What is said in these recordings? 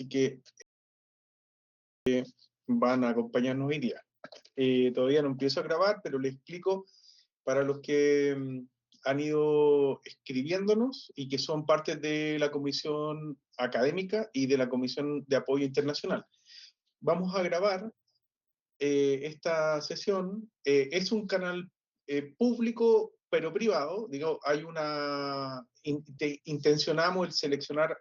así que van a acompañarnos hoy día. Todavía no empiezo a grabar, pero les explico para los que han ido escribiéndonos y que son parte de la comisión académica y de la comisión de apoyo internacional. Vamos a grabar esta sesión. Es un canal público, pero privado. Digo, hay una... intencionamos el seleccionar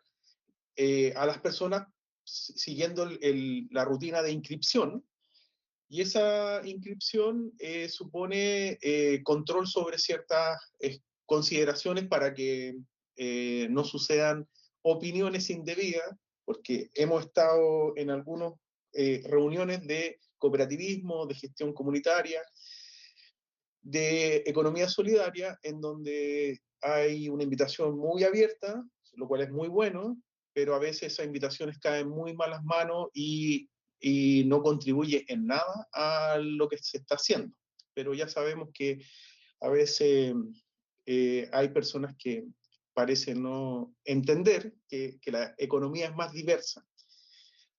a las personas siguiendo la rutina de inscripción, y esa inscripción supone control sobre ciertas consideraciones para que no sucedan opiniones indebidas, porque hemos estado en algunas reuniones de cooperativismo, de gestión comunitaria, de economía solidaria, en donde hay una invitación muy abierta, lo cual es muy bueno, pero a veces esas invitaciones caen en muy malas manos y no contribuye en nada a lo que se está haciendo. Pero ya sabemos que a veces hay personas que parecen no entender que la economía es más diversa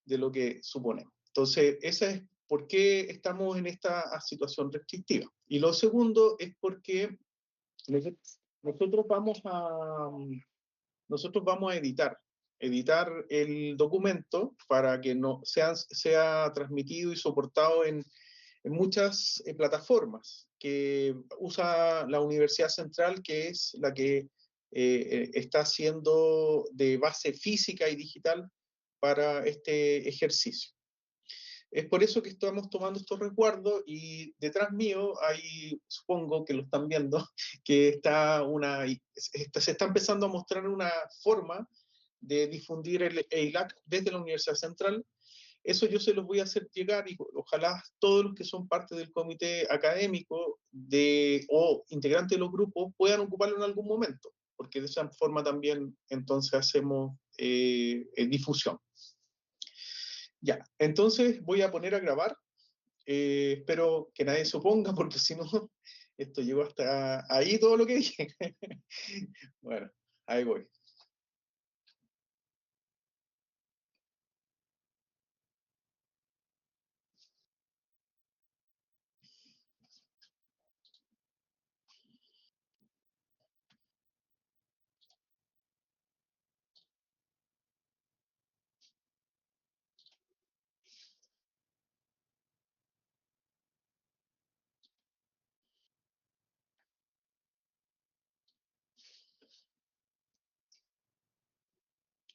de lo que suponemos. Entonces, esa es por qué estamos en esta situación restrictiva. Y lo segundo es porque nosotros vamos a editar el documento para que no sea transmitido y soportado en muchas plataformas que usa la Universidad Central, que es la que está haciendo de base física y digital para este ejercicio. Es por eso que estamos tomando estos resguardos, y detrás mío, ahí supongo que lo están viendo, que se está empezando a mostrar una forma de difundir el EILAC desde la Universidad Central. Eso yo se los voy a hacer llegar, y ojalá todos los que son parte del comité académico o integrantes de los grupos puedan ocuparlo en algún momento, porque de esa forma también entonces hacemos difusión. Ya, entonces voy a poner a grabar. Espero que nadie se oponga, porque si no, esto llegó hasta ahí todo lo que dije. Bueno, ahí voy.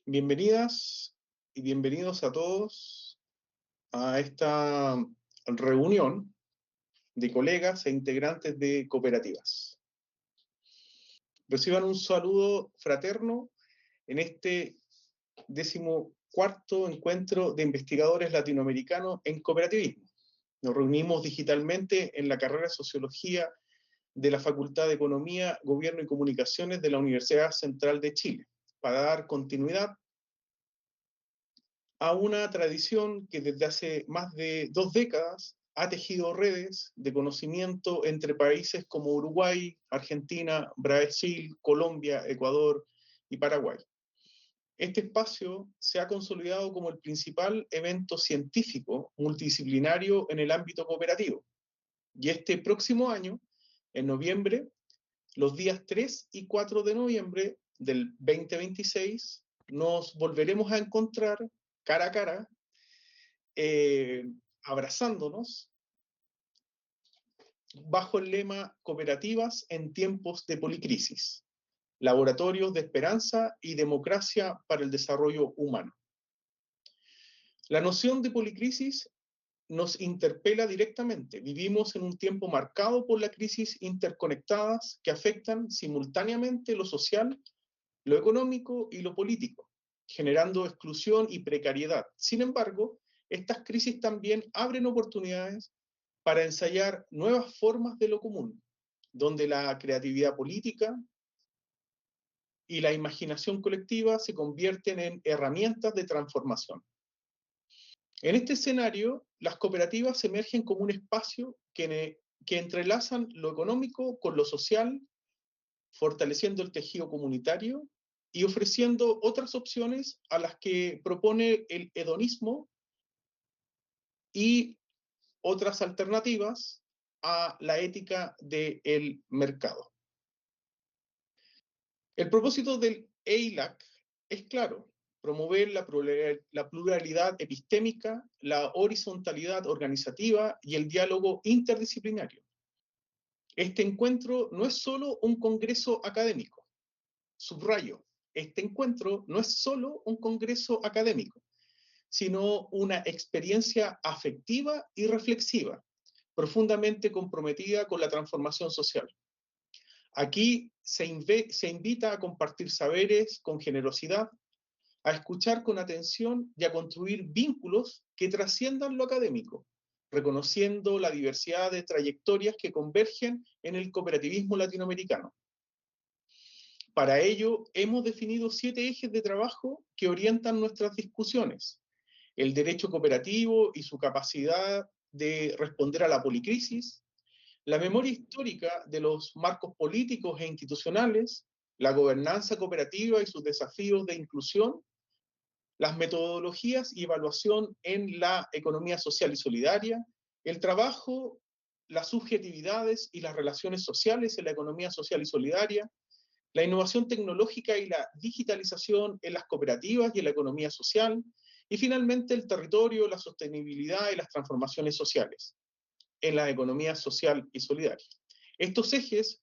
Bienvenidas y bienvenidos a todos a esta reunión de colegas e integrantes de cooperativas. Reciban un saludo fraterno en este 14º encuentro de investigadores latinoamericanos en cooperativismo. Nos reunimos digitalmente en la carrera de Sociología de la Facultad de Economía, Gobierno y Comunicaciones de la Universidad Central de Chile, para dar continuidad a una tradición que desde hace más de 2 décadas ha tejido redes de conocimiento entre países como Uruguay, Argentina, Brasil, Colombia, Ecuador y Paraguay. Este espacio se ha consolidado como el principal evento científico multidisciplinario en el ámbito cooperativo. Y este próximo año, en noviembre, los días 3 y 4 de noviembre del 2026, nos volveremos a encontrar cara a cara, abrazándonos, bajo el lema Cooperativas en tiempos de policrisis, laboratorios de esperanza y democracia para el desarrollo humano. La noción de policrisis nos interpela directamente. Vivimos en un tiempo marcado por las crisis interconectadas que afectan simultáneamente lo social, lo económico y lo político, generando exclusión y precariedad. Sin embargo, estas crisis también abren oportunidades para ensayar nuevas formas de lo común, donde la creatividad política y la imaginación colectiva se convierten en herramientas de transformación. En este escenario, las cooperativas emergen como un espacio que entrelazan lo económico con lo social, fortaleciendo el tejido comunitario y ofreciendo otras opciones a las que propone el hedonismo y otras alternativas a la ética del mercado. El propósito del EILAC es claro: promover la pluralidad epistémica, la horizontalidad organizativa y el diálogo interdisciplinario. Este encuentro no es solo un congreso académico. Subrayo, este encuentro no es solo un congreso académico, sino una experiencia afectiva y reflexiva, profundamente comprometida con la transformación social. Aquí se invita a compartir saberes con generosidad, a escuchar con atención y a construir vínculos que trasciendan lo académico, reconociendo la diversidad de trayectorias que convergen en el cooperativismo latinoamericano. Para ello, hemos definido 7 ejes de trabajo que orientan nuestras discusiones: el derecho cooperativo y su capacidad de responder a la policrisis, la memoria histórica de los marcos políticos e institucionales, la gobernanza cooperativa y sus desafíos de inclusión, las metodologías y evaluación en la economía social y solidaria, el trabajo, las subjetividades y las relaciones sociales en la economía social y solidaria, la innovación tecnológica y la digitalización en las cooperativas y en la economía social, y finalmente el territorio, la sostenibilidad y las transformaciones sociales en la economía social y solidaria. Estos ejes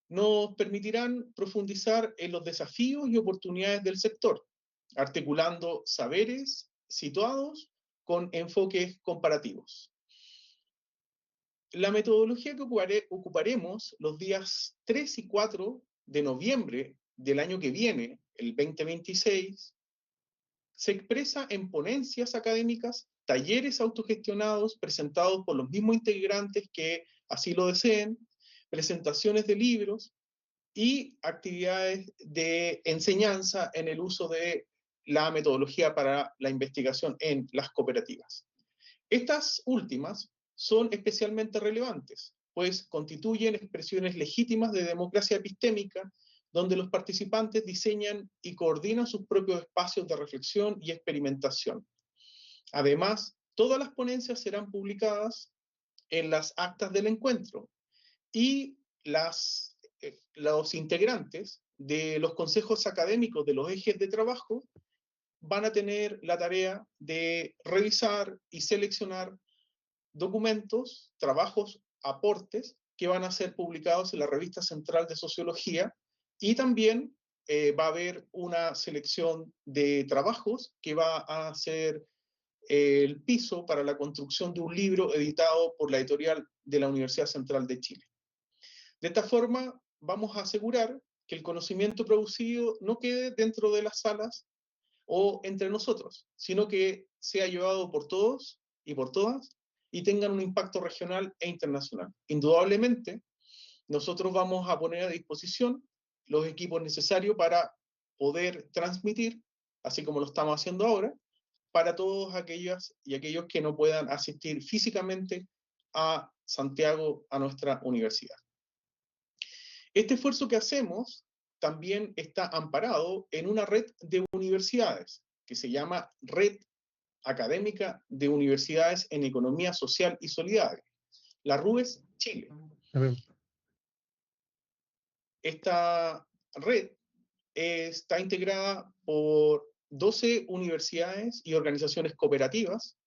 nos permitirán profundizar en los desafíos y oportunidades del sector, articulando saberes situados con enfoques comparativos. La metodología que ocuparemos los días 3 y 4 de noviembre del año que viene, el 2026, se expresa en ponencias académicas, talleres autogestionados presentados por los mismos integrantes que así lo deseen, presentaciones de libros y actividades de enseñanza en el uso de la metodología para la investigación en las cooperativas. Estas últimas son especialmente relevantes, pues constituyen expresiones legítimas de democracia epistémica, donde los participantes diseñan y coordinan sus propios espacios de reflexión y experimentación. Además, todas las ponencias serán publicadas en las actas del encuentro y los integrantes de los consejos académicos de los ejes de trabajo van a tener la tarea de revisar y seleccionar documentos, trabajos, aportes que van a ser publicados en la Revista Central de Sociología, y también va a haber una selección de trabajos que va a ser el piso para la construcción de un libro editado por la editorial de la Universidad Central de Chile. De esta forma, vamos a asegurar que el conocimiento producido no quede dentro de las salas o entre nosotros, sino que sea llevado por todos y por todas y tengan un impacto regional e internacional. Indudablemente, nosotros vamos a poner a disposición los equipos necesarios para poder transmitir, así como lo estamos haciendo ahora, para todos aquellas y aquellos que no puedan asistir físicamente a Santiago, a nuestra universidad. Este esfuerzo que hacemos también está amparado en una red de universidades que se llama Red Académica de Universidades en Economía Social y Solidaria, la RUES Chile. Esta red está integrada por 12 universidades y organizaciones cooperativas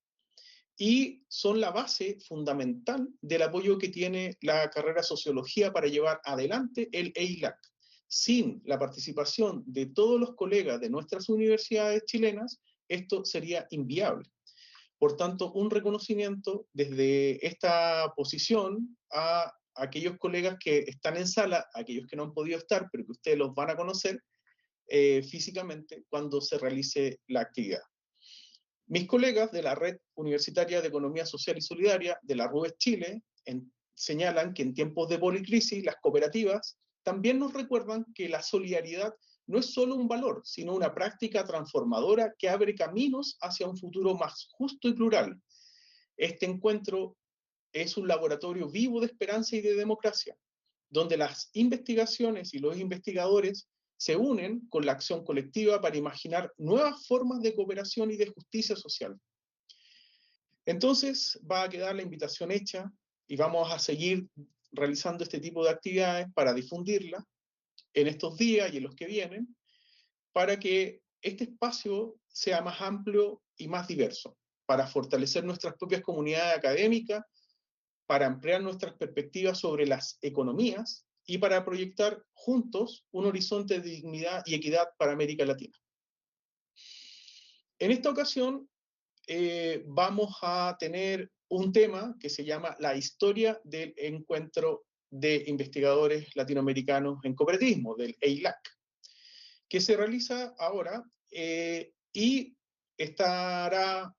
y son la base fundamental del apoyo que tiene la carrera Sociología para llevar adelante el EILAC. Sin la participación de todos los colegas de nuestras universidades chilenas, esto sería inviable. Por tanto, un reconocimiento desde esta posición a aquellos colegas que están en sala, aquellos que no han podido estar, pero que ustedes los van a conocer físicamente cuando se realice la actividad. Mis colegas de la Red Universitaria de Economía Social y Solidaria de la RUES Chile señalan que en tiempos de policrisis las cooperativas también nos recuerdan que la solidaridad no es solo un valor, sino una práctica transformadora que abre caminos hacia un futuro más justo y plural. Este encuentro es un laboratorio vivo de esperanza y de democracia, donde las investigaciones y los investigadores se unen con la acción colectiva para imaginar nuevas formas de cooperación y de justicia social. Entonces va a quedar la invitación hecha y vamos a seguir realizando este tipo de actividades para difundirla en estos días y en los que vienen, para que este espacio sea más amplio y más diverso, para fortalecer nuestras propias comunidades académicas, para ampliar nuestras perspectivas sobre las economías y para proyectar juntos un horizonte de dignidad y equidad para América Latina. En esta ocasión vamos a tener un tema que se llama la historia del encuentro de investigadores latinoamericanos en cooperativismo, del EILAC, que se realiza ahora y estará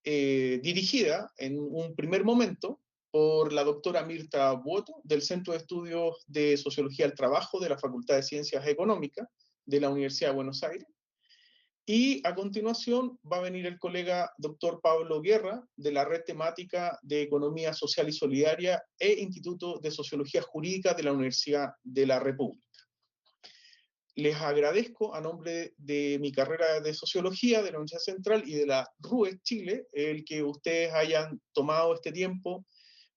dirigida en un primer momento por la doctora Mirta Buoto, del Centro de Estudios de Sociología del Trabajo de la Facultad de Ciencias Económicas de la Universidad de Buenos Aires. Y a continuación va a venir el colega doctor Pablo Guerra, de la Red Temática de Economía Social y Solidaria e Instituto de Sociología Jurídica de la Universidad de la República. Les agradezco a nombre de mi carrera de Sociología de la Universidad Central y de la RUE Chile, el que ustedes hayan tomado este tiempo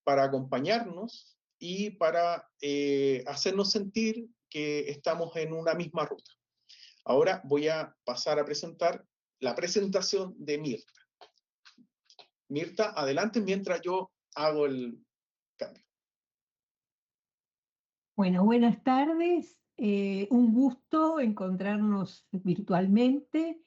para acompañarnos y para hacernos sentir que estamos en una misma ruta. Ahora voy a pasar a presentar la presentación de Mirta. Mirta, adelante mientras yo hago el cambio. Bueno, buenas tardes. Un gusto encontrarnos virtualmente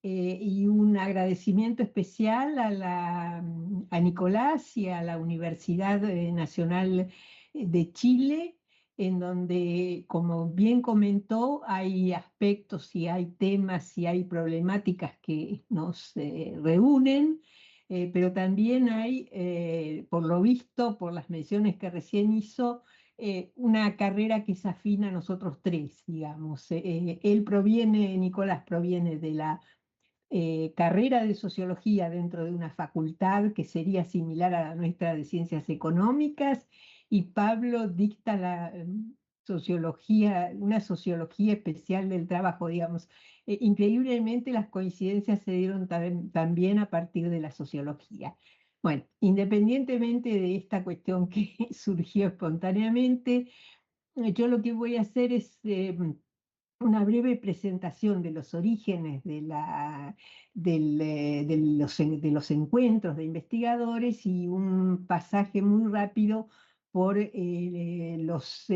y un agradecimiento especial a Nicolás y a la Universidad Nacional de Chile, en donde, como bien comentó, hay aspectos y hay temas y hay problemáticas que nos reúnen. Pero también hay, por lo visto, por las menciones que recién hizo, una carrera que es afín a nosotros tres, digamos. Nicolás proviene de la carrera de sociología dentro de una facultad que sería similar a la nuestra de ciencias económicas, y Pablo dicta sociología, una sociología especial del trabajo, digamos. Increíblemente las coincidencias se dieron también a partir de la sociología. Bueno, independientemente de esta cuestión que surgió espontáneamente, yo lo que voy a hacer es una breve presentación de los orígenes de los encuentros de investigadores y un pasaje muy rápido por los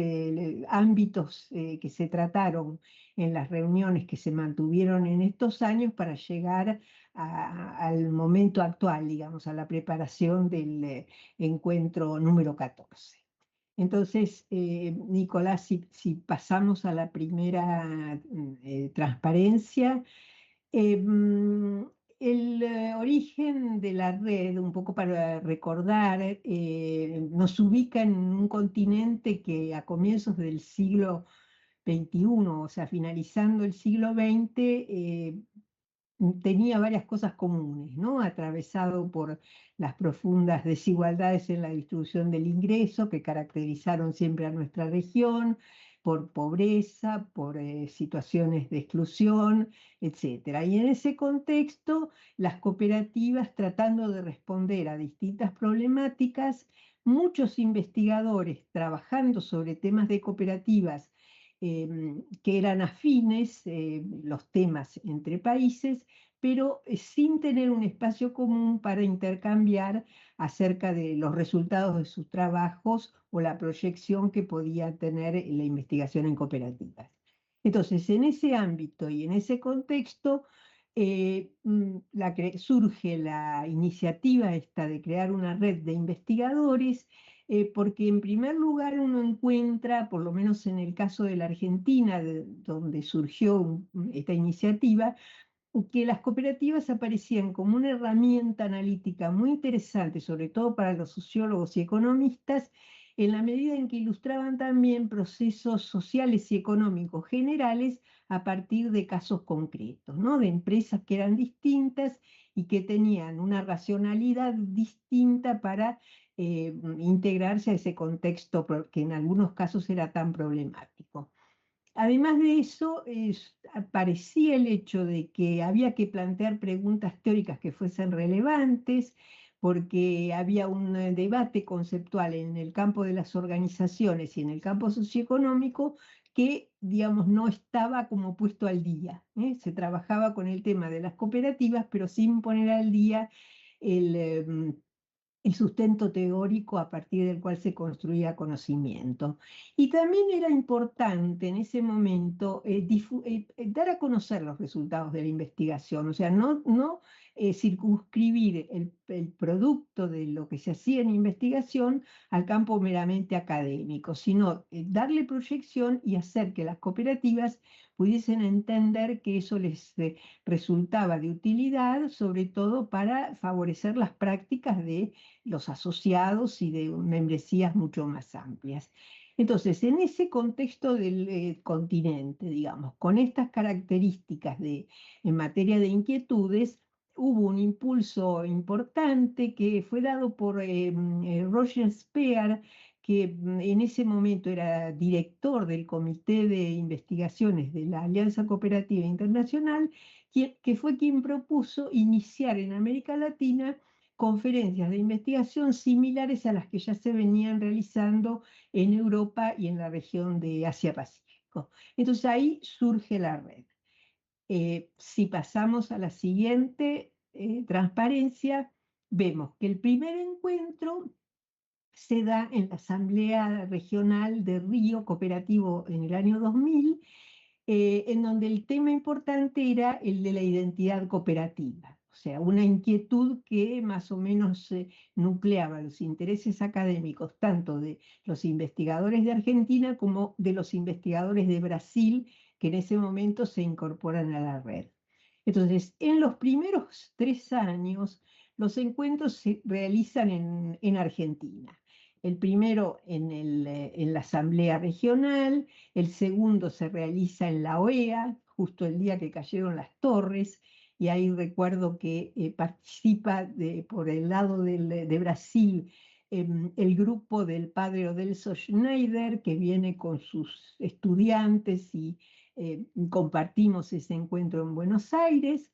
ámbitos que se trataron en las reuniones que se mantuvieron en estos años para llegar al momento actual, digamos, a la preparación del encuentro número 14. Entonces, Nicolás, si pasamos a la primera transparencia, el origen de la red, un poco para recordar, nos ubica en un continente que a comienzos del siglo XXI, o sea, finalizando el siglo XX, tenía varias cosas comunes, ¿no? Atravesado por las profundas desigualdades en la distribución del ingreso que caracterizaron siempre a nuestra región, por pobreza, por situaciones de exclusión, etcétera. Y en ese contexto, las cooperativas, tratando de responder a distintas problemáticas, muchos investigadores trabajando sobre temas de cooperativas que eran afines, los temas entre países, pero sin tener un espacio común para intercambiar acerca de los resultados de sus trabajos o la proyección que podía tener la investigación en cooperativas. Entonces, en ese ámbito y en ese contexto, surge la iniciativa esta de crear una red de investigadores, porque en primer lugar uno encuentra, por lo menos en el caso de la Argentina, donde surgió esta iniciativa, que las cooperativas aparecían como una herramienta analítica muy interesante, sobre todo para los sociólogos y economistas, en la medida en que ilustraban también procesos sociales y económicos generales a partir de casos concretos, ¿no? De empresas que eran distintas y que tenían una racionalidad distinta para integrarse a ese contexto que en algunos casos era tan problemático. además de eso, aparecía el hecho de que había que plantear preguntas teóricas que fuesen relevantes, porque había un debate conceptual en el campo de las organizaciones y en el campo socioeconómico que, digamos, no estaba como puesto al día, ¿eh? Se trabajaba con el tema de las cooperativas, pero sin poner al día el, el sustento teórico a partir del cual se construía conocimiento. Y también era importante en ese momento dar a conocer los resultados de la investigación, o sea, no circunscribir el producto de lo que se hacía en investigación al campo meramente académico, sino darle proyección y hacer que las cooperativas pudiesen entender que eso les resultaba de utilidad, sobre todo para favorecer las prácticas de los asociados y de membresías mucho más amplias. Entonces, en ese contexto del continente, digamos, con estas características en materia de inquietudes, hubo un impulso importante que fue dado por Roger Speer, que en ese momento era director del Comité de Investigaciones de la Alianza Cooperativa Internacional, que fue quien propuso iniciar en América Latina conferencias de investigación similares a las que ya se venían realizando en Europa y en la región de Asia-Pacífico. Entonces ahí surge la red. Si pasamos a la siguiente transparencia, vemos que el primer encuentro se da en la Asamblea Regional de Río Cooperativo en el año 2000, en donde el tema importante era el de la identidad cooperativa, o sea, una inquietud que más o menos nucleaba los intereses académicos tanto de los investigadores de Argentina como de los investigadores de Brasil, que en ese momento se incorporan a la red. Entonces, en los primeros 3 años, los encuentros se realizan en Argentina. El primero en la Asamblea Regional, el segundo se realiza en la OEA, justo el día que cayeron las torres, y ahí recuerdo que participa por el lado de Brasil el grupo del padre Odelso Schneider, que viene con sus estudiantes y compartimos ese encuentro en Buenos Aires.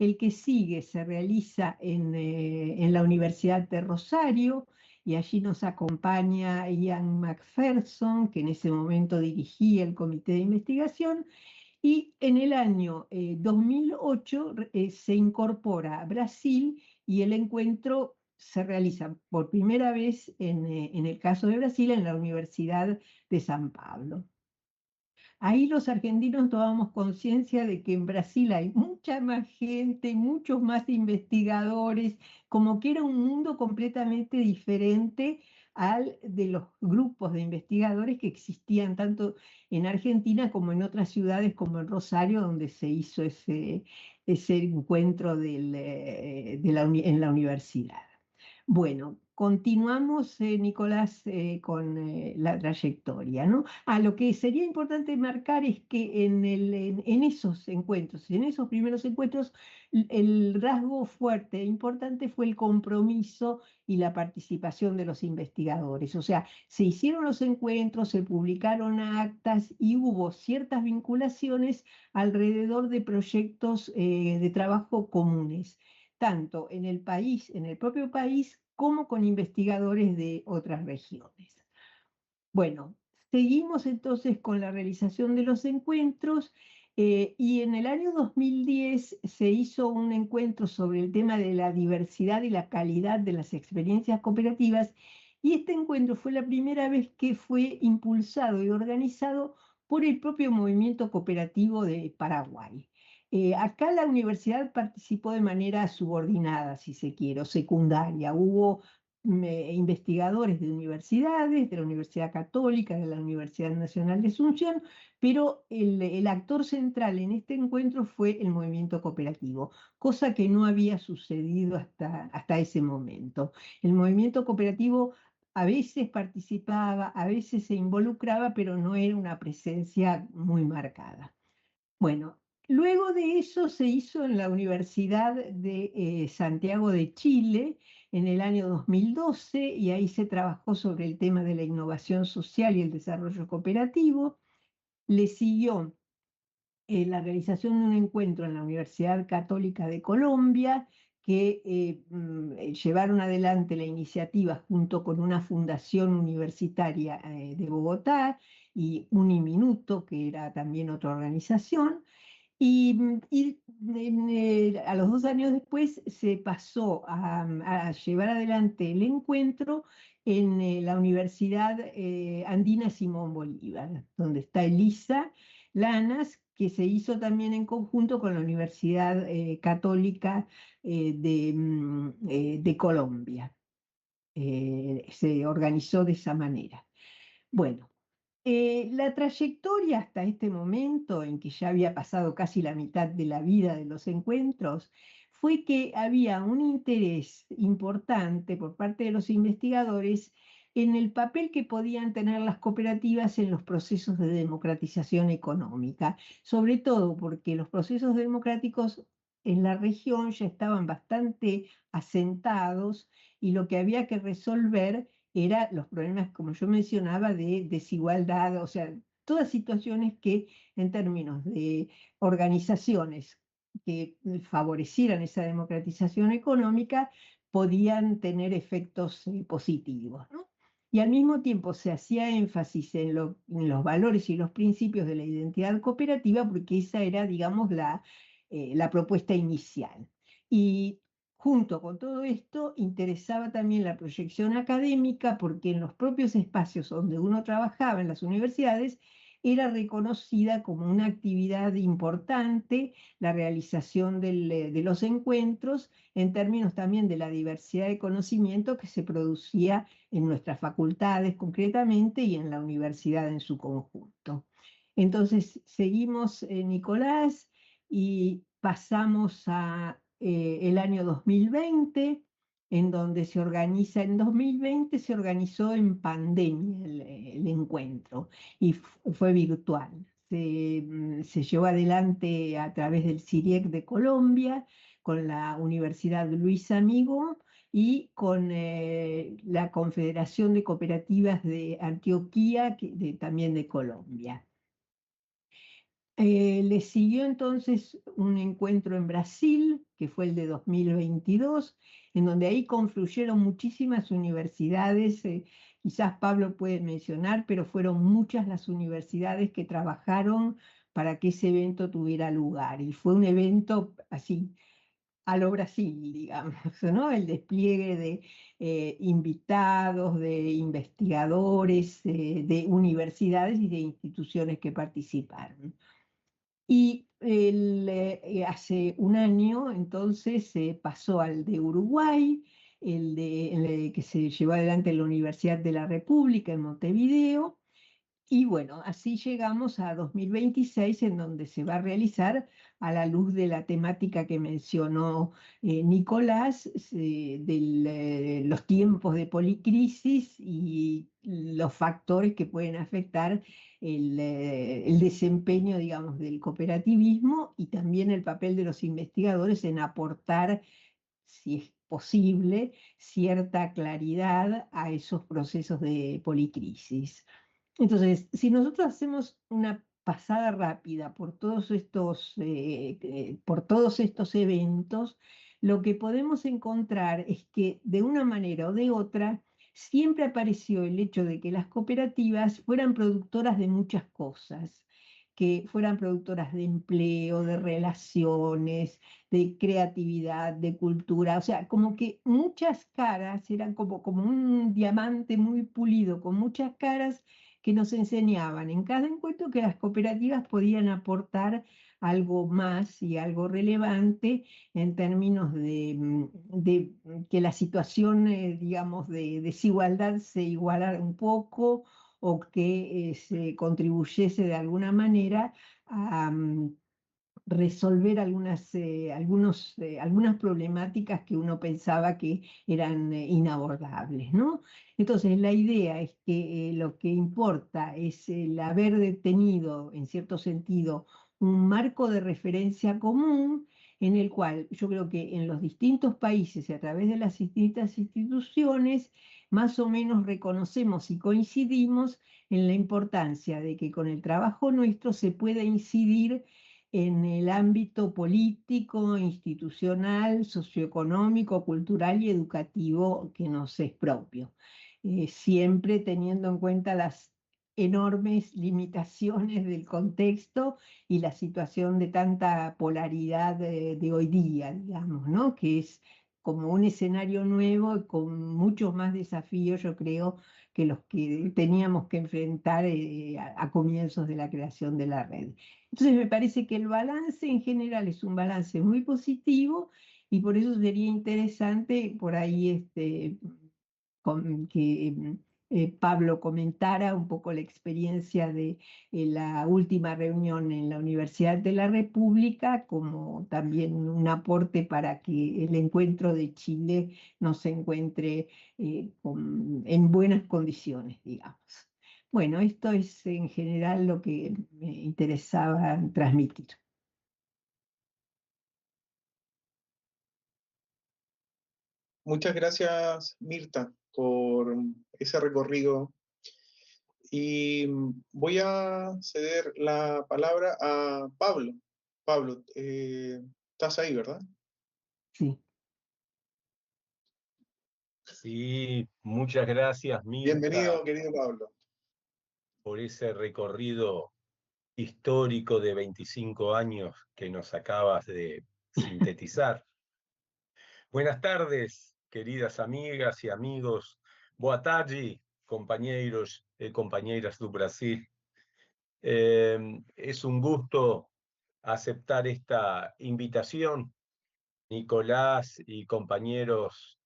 El que sigue se realiza en la Universidad de Rosario, y allí nos acompaña Ian McPherson, que en ese momento dirigía el comité de investigación, y en el año 2008 se incorpora a Brasil y el encuentro se realiza por primera vez en el caso de Brasil en la Universidad de San Pablo. Ahí los argentinos tomamos conciencia de que en Brasil hay mucha más gente, muchos más investigadores, como que era un mundo completamente diferente al de los grupos de investigadores que existían tanto en Argentina como en otras ciudades como en Rosario, donde se hizo ese encuentro en la universidad. Bueno, continuamos, Nicolás, con la trayectoria, ¿no? Lo que sería importante marcar es que en esos encuentros, en esos primeros encuentros, el rasgo fuerte e importante fue el compromiso y la participación de los investigadores. O sea, se hicieron los encuentros, se publicaron actas y hubo ciertas vinculaciones alrededor de proyectos de trabajo comunes tanto en el país, en el propio país, como con investigadores de otras regiones. Bueno, seguimos entonces con la realización de los encuentros y en el año 2010 se hizo un encuentro sobre el tema de la diversidad y la calidad de las experiencias cooperativas y este encuentro fue la primera vez que fue impulsado y organizado por el propio movimiento cooperativo de Paraguay. Acá la universidad participó de manera subordinada, si se quiere, o secundaria. Hubo investigadores de universidades, de la Universidad Católica, de la Universidad Nacional de Asunción, pero el actor central en este encuentro fue el movimiento cooperativo, cosa que no había sucedido hasta ese momento. El movimiento cooperativo a veces participaba, a veces se involucraba, pero no era una presencia muy marcada. Bueno, luego de eso se hizo en la Universidad de Santiago de Chile en el año 2012 y ahí se trabajó sobre el tema de la innovación social y el desarrollo cooperativo. Le siguió la realización de un encuentro en la Universidad Católica de Colombia, que llevaron adelante la iniciativa junto con una fundación universitaria de Bogotá y Uniminuto, que era también otra organización. A los 2 años después se pasó a llevar adelante el encuentro en la Universidad Andina Simón Bolívar, donde está Elisa Lanas, que se hizo también en conjunto con la Universidad Católica de Colombia. Se organizó de esa manera. Bueno, la trayectoria hasta este momento, en que ya había pasado casi la mitad de la vida de los encuentros, fue que había un interés importante por parte de los investigadores en el papel que podían tener las cooperativas en los procesos de democratización económica, sobre todo porque los procesos democráticos en la región ya estaban bastante asentados y lo que había que resolver era los problemas, como yo mencionaba, de desigualdad, o sea, todas situaciones que en términos de organizaciones que favorecieran esa democratización económica podían tener efectos positivos, ¿no? Y al mismo tiempo se hacía énfasis en los valores y los principios de la identidad cooperativa porque esa era, digamos, la propuesta inicial. Y junto con todo esto, interesaba también la proyección académica porque en los propios espacios donde uno trabajaba, en las universidades, era reconocida como una actividad importante la realización de los encuentros en términos también de la diversidad de conocimiento que se producía en nuestras facultades concretamente y en la universidad en su conjunto. Entonces, seguimos, Nicolás, y pasamos a el año 2020, en donde en 2020 se organizó en pandemia el encuentro y fue virtual. Se llevó adelante a través del CIRIEC de Colombia, con la Universidad Luis Amigo y con la Confederación de Cooperativas de Antioquia, también de Colombia. Le siguió entonces un encuentro en Brasil, que fue el de 2022, en donde ahí confluyeron muchísimas universidades, quizás Pablo puede mencionar, pero fueron muchas las universidades que trabajaron para que ese evento tuviera lugar. Y fue un evento así, a lo Brasil, digamos, ¿no? El despliegue de invitados, de investigadores, de universidades y de instituciones que participaron. Y hace un año, entonces, se pasó al de Uruguay, que se llevó adelante en la Universidad de la República en Montevideo, y bueno, así llegamos a 2026, en donde se va a realizar, a la luz de la temática que mencionó Nicolás, de los tiempos de policrisis y los factores que pueden afectar el desempeño, digamos, del cooperativismo y también el papel de los investigadores en aportar, si es posible, cierta claridad a esos procesos de policrisis. Entonces, si nosotros hacemos una pasada rápida por todos estos eventos, lo que podemos encontrar es que de una manera o de otra siempre apareció el hecho de que las cooperativas fueran productoras de muchas cosas, que fueran productoras de empleo, de relaciones, de creatividad, de cultura, o sea, como que muchas caras, eran como un diamante muy pulido, con muchas caras que nos enseñaban en cada encuentro que las cooperativas podían aportar algo más y algo relevante en términos de que la situación, digamos, de desigualdad se igualara un poco o que se contribuyese de alguna manera a resolver algunas problemáticas que uno pensaba que eran inabordables, ¿no? Entonces, la idea es que lo que importa es el haber tenido, en cierto sentido, un marco de referencia común en el cual yo creo que en los distintos países y a través de las distintas instituciones, más o menos reconocemos y coincidimos en la importancia de que con el trabajo nuestro se pueda incidir en el ámbito político, institucional, socioeconómico, cultural y educativo que nos es propio, siempre teniendo en cuenta las enormes limitaciones del contexto y la situación de tanta polaridad de hoy día, digamos, ¿no? Que es como un escenario nuevo y con muchos más desafíos, yo creo, que los que teníamos que enfrentar a comienzos de la creación de la red. Entonces me parece que el balance en general es un balance muy positivo y por eso sería interesante por ahí que Pablo comentara un poco la experiencia de la última reunión en la Universidad de la República, como también un aporte para que el encuentro de Chile nos encuentre en buenas condiciones, digamos. Bueno, esto es en general lo que me interesaba transmitir. Muchas gracias, Mirta, por ese recorrido. Y voy a ceder la palabra a Pablo. Pablo, estás ahí, ¿verdad? Sí. Sí, muchas gracias, Bienvenido, Mirta, querido Pablo. por ese recorrido histórico de 25 años que nos acabas de sintetizar. Buenas tardes, queridas amigas y amigos. Boa tarde, compañeros y compañeras do Brasil. Es un gusto aceptar esta invitación, Nicolás y compañeros,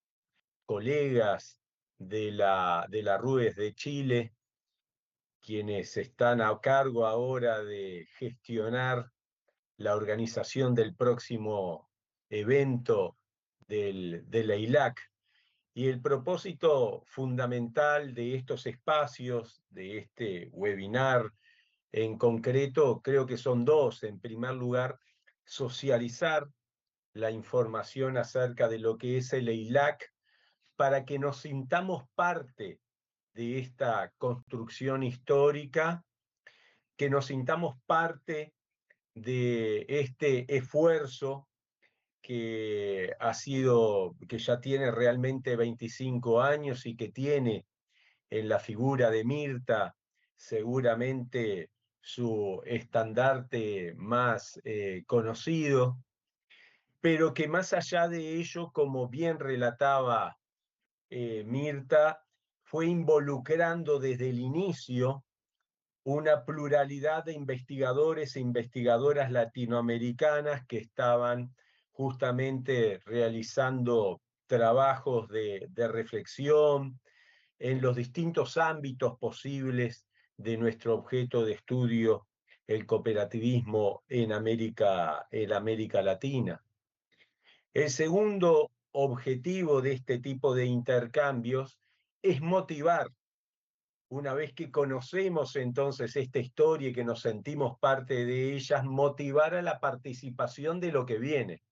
colegas de la RUES de Chile, quienes están a cargo ahora de gestionar la organización del próximo evento de la ILAC. Y el propósito fundamental de estos espacios, de este webinar en concreto, creo que son dos. En primer lugar, socializar la información acerca de lo que es el EILAC para que nos sintamos parte de esta construcción histórica, que nos sintamos parte de este esfuerzo que ya tiene realmente 25 años y que tiene en la figura de Mirta seguramente su estandarte más conocido, pero que más allá de ello, como bien relataba Mirta, fue involucrando desde el inicio una pluralidad de investigadores e investigadoras latinoamericanas que estaban justamente realizando trabajos de reflexión en los distintos ámbitos posibles de nuestro objeto de estudio, el cooperativismo en América Latina. El segundo objetivo de este tipo de intercambios es motivar. Una vez que conocemos entonces esta historia y que nos sentimos parte de ellas, motivar a la participación de lo que viene,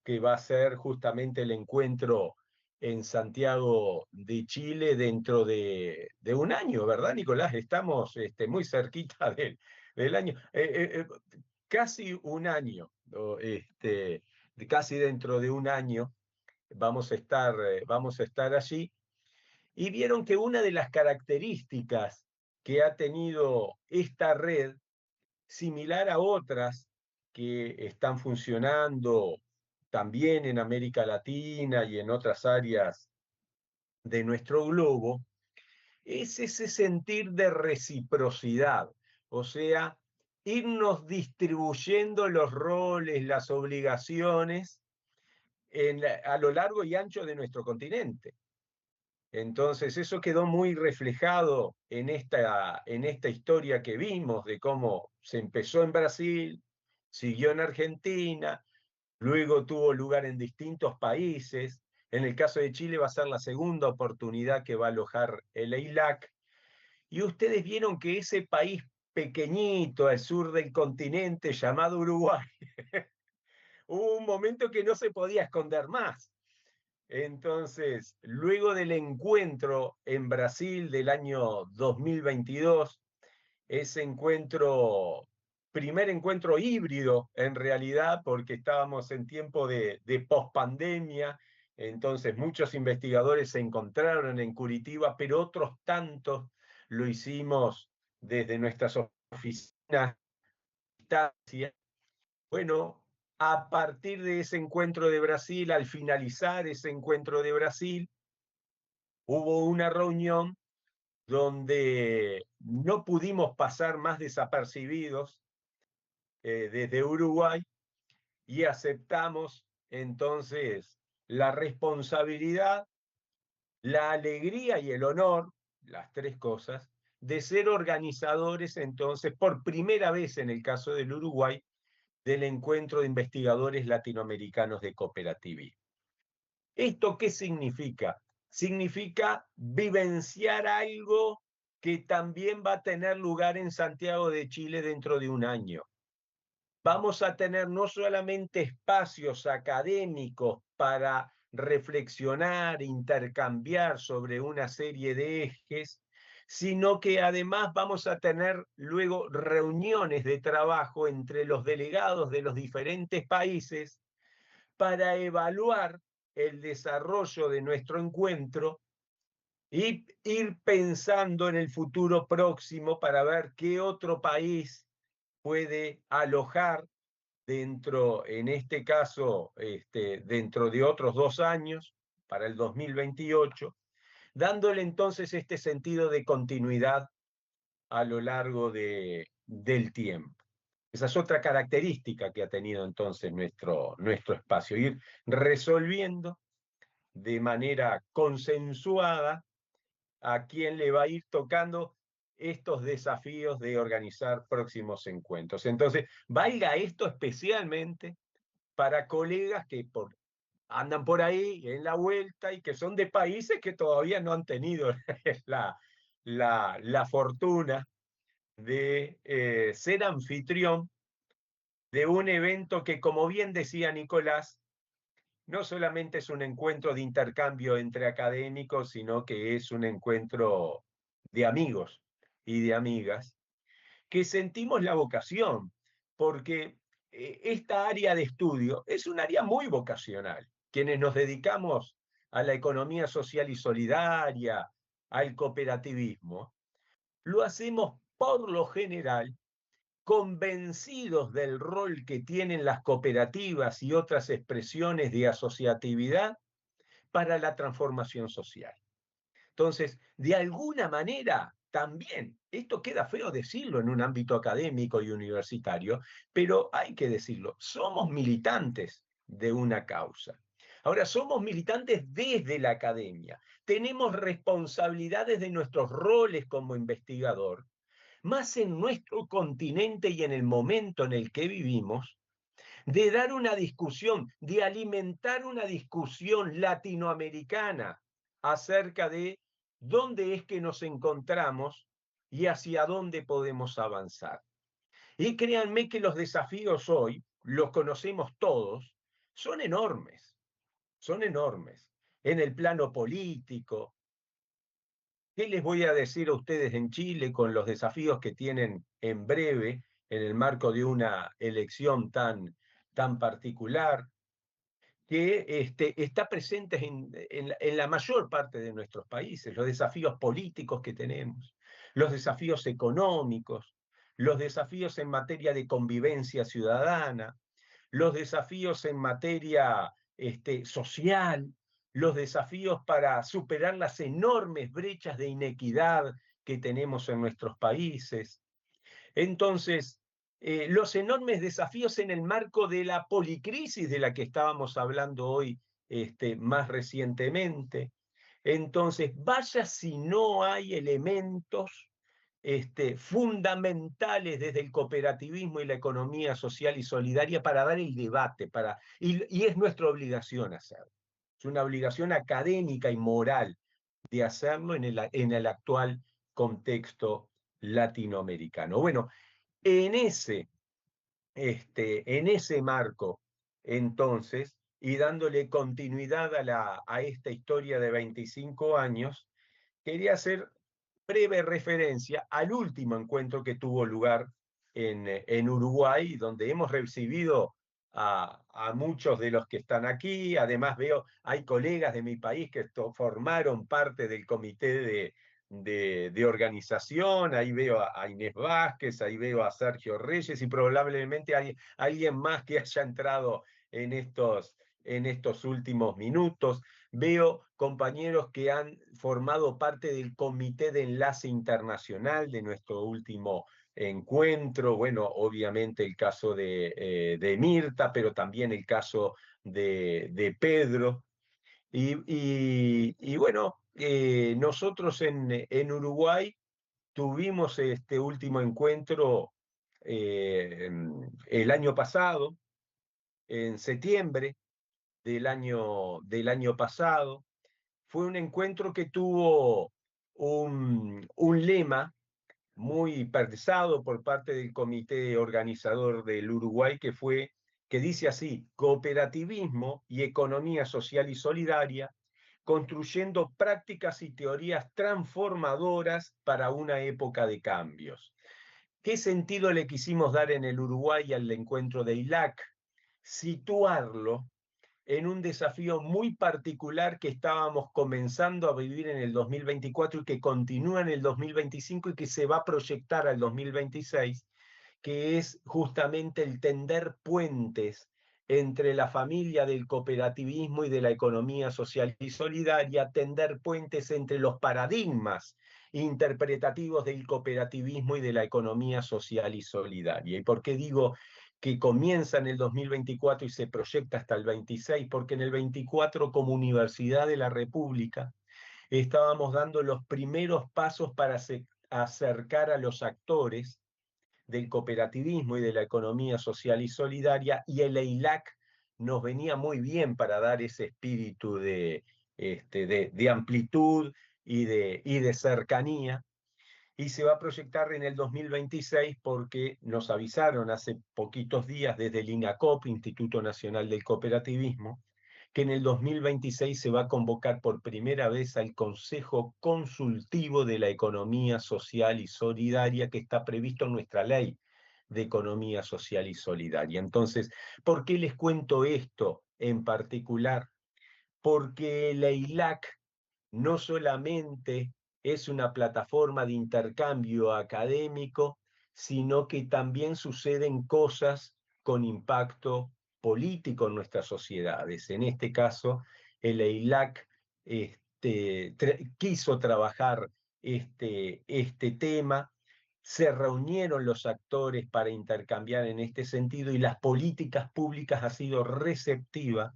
que va a ser justamente el encuentro en Santiago de Chile dentro de un año, ¿verdad, Nicolás? Estamos muy cerquita del año. Casi un año, casi dentro de un año vamos a estar allí. Y vieron que una de las características que ha tenido esta red, similar a otras que están funcionando también en América Latina y en otras áreas de nuestro globo, es ese sentir de reciprocidad, o sea, irnos distribuyendo los roles, las obligaciones a lo largo y ancho de nuestro continente. Entonces eso quedó muy reflejado en esta historia que vimos de cómo se empezó en Brasil, siguió en Argentina, luego tuvo lugar en distintos países. En el caso de Chile va a ser la segunda oportunidad que va a alojar el EILAC. Y ustedes vieron que ese país pequeñito al sur del continente llamado Uruguay, hubo un momento que no se podía esconder más. Entonces, luego del encuentro en Brasil del año 2022, ese encuentro, primer encuentro híbrido en realidad, porque estábamos en tiempo de pospandemia, entonces muchos investigadores se encontraron en Curitiba, pero otros tantos lo hicimos desde nuestras oficinas. Bueno, a partir de ese encuentro de Brasil, al finalizar ese encuentro de Brasil, hubo una reunión donde no pudimos pasar más desapercibidos desde Uruguay y aceptamos entonces la responsabilidad, la alegría y el honor, las tres cosas, de ser organizadores entonces por primera vez en el caso del Uruguay del encuentro de investigadores latinoamericanos de cooperativismo. ¿Esto qué significa? Significa vivenciar algo que también va a tener lugar en Santiago de Chile dentro de un año. Vamos a tener no solamente espacios académicos para reflexionar, intercambiar sobre una serie de ejes, sino que además vamos a tener luego reuniones de trabajo entre los delegados de los diferentes países para evaluar el desarrollo de nuestro encuentro y ir pensando en el futuro próximo para ver qué otro país puede alojar dentro, en este caso, dentro de otros 2 años, para el 2028, dándole entonces este sentido de continuidad a lo largo del tiempo. Esa es otra característica que ha tenido entonces nuestro espacio, ir resolviendo de manera consensuada a quién le va a ir tocando estos desafíos de organizar próximos encuentros. Entonces, valga esto especialmente para colegas que andan por ahí en la vuelta y que son de países que todavía no han tenido la fortuna de ser anfitrión de un evento que, como bien decía Nicolás, no solamente es un encuentro de intercambio entre académicos, sino que es un encuentro de amigos y de amigas, que sentimos la vocación, porque esta área de estudio es un área muy vocacional. Quienes nos dedicamos a la economía social y solidaria, al cooperativismo, lo hacemos por lo general convencidos del rol que tienen las cooperativas y otras expresiones de asociatividad para la transformación social. Entonces, de alguna manera, también, esto queda feo decirlo en un ámbito académico y universitario, pero hay que decirlo, somos militantes de una causa. Ahora, somos militantes desde la academia, tenemos responsabilidades de nuestros roles como investigador, más en nuestro continente y en el momento en el que vivimos, de dar una discusión, de alimentar una discusión latinoamericana acerca de dónde es que nos encontramos y hacia dónde podemos avanzar. Y créanme que los desafíos hoy, los conocemos todos, son enormes, son enormes. En el plano político, ¿qué les voy a decir a ustedes en Chile con los desafíos que tienen en breve en el marco de una elección tan particular, que está presente en la mayor parte de nuestros países, los desafíos políticos que tenemos, los desafíos económicos, los desafíos en materia de convivencia ciudadana, los desafíos en materia social, los desafíos para superar las enormes brechas de inequidad que tenemos en nuestros países. Entonces, los enormes desafíos en el marco de la policrisis de la que estábamos hablando hoy más recientemente. Entonces, vaya si no hay elementos fundamentales desde el cooperativismo y la economía social y solidaria para dar el debate, y es nuestra obligación hacerlo. Es una obligación académica y moral de hacerlo en el actual contexto latinoamericano. Bueno, en ese marco entonces, y dándole continuidad a esta historia de 25 años, quería hacer breve referencia al último encuentro que tuvo lugar en Uruguay, donde hemos recibido a muchos de los que están aquí. Además veo, hay colegas de mi país que formaron parte del comité de organización. Ahí veo a Inés Vázquez, ahí veo a Sergio Reyes y probablemente hay alguien más que haya entrado en estos últimos minutos. Veo compañeros que han formado parte del Comité de Enlace Internacional de nuestro último encuentro. Bueno, obviamente el caso de Mirta, pero también el caso de Pedro. Y bueno, nosotros en Uruguay tuvimos este último encuentro el año pasado, en septiembre del año pasado. Fue un encuentro que tuvo un lema muy pensado por parte del comité organizador del Uruguay, que dice así: cooperativismo y economía social y solidaria, construyendo prácticas y teorías transformadoras para una época de cambios. ¿Qué sentido le quisimos dar en el Uruguay al encuentro de ILAC? Situarlo en un desafío muy particular que estábamos comenzando a vivir en el 2024 y que continúa en el 2025 y que se va a proyectar al 2026, que es justamente el tender puentes entre la familia del cooperativismo y de la economía social y solidaria, tender puentes entre los paradigmas interpretativos del cooperativismo y de la economía social y solidaria. ¿Y por qué digo que comienza en el 2024 y se proyecta hasta el 26? Porque en el 24, como Universidad de la República, estábamos dando los primeros pasos para acercar a los actores del cooperativismo y de la economía social y solidaria, y el EILAC nos venía muy bien para dar ese espíritu de amplitud y de cercanía. Y se va a proyectar en el 2026 porque nos avisaron hace poquitos días desde el INACOP, Instituto Nacional del Cooperativismo, que en el 2026 se va a convocar por primera vez al Consejo Consultivo de la Economía Social y Solidaria, que está previsto en nuestra ley de Economía Social y Solidaria. Entonces, ¿por qué les cuento esto en particular? Porque la ILAC no solamente es una plataforma de intercambio académico, sino que también suceden cosas con impacto político en nuestras sociedades. En este caso, el EILAC quiso trabajar este tema, se reunieron los actores para intercambiar en este sentido y las políticas públicas han sido receptivas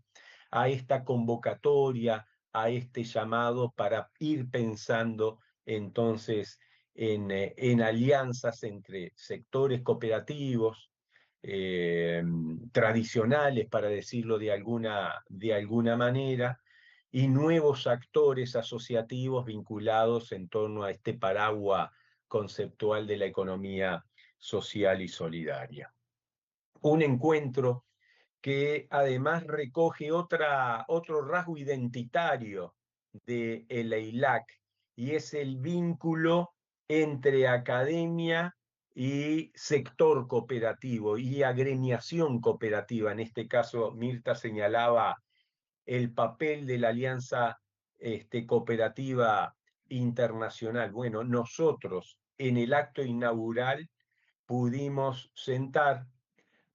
a esta convocatoria, a este llamado para ir pensando entonces en alianzas entre sectores cooperativos tradicionales, para decirlo de alguna manera, y nuevos actores asociativos vinculados en torno a este paraguas conceptual de la economía social y solidaria. Un encuentro que además recoge otro rasgo identitario de el EILAC, y es el vínculo entre academia y sector cooperativo y agremiación cooperativa. En este caso, Mirta señalaba el papel de la Alianza Cooperativa Internacional. Bueno, nosotros en el acto inaugural pudimos sentar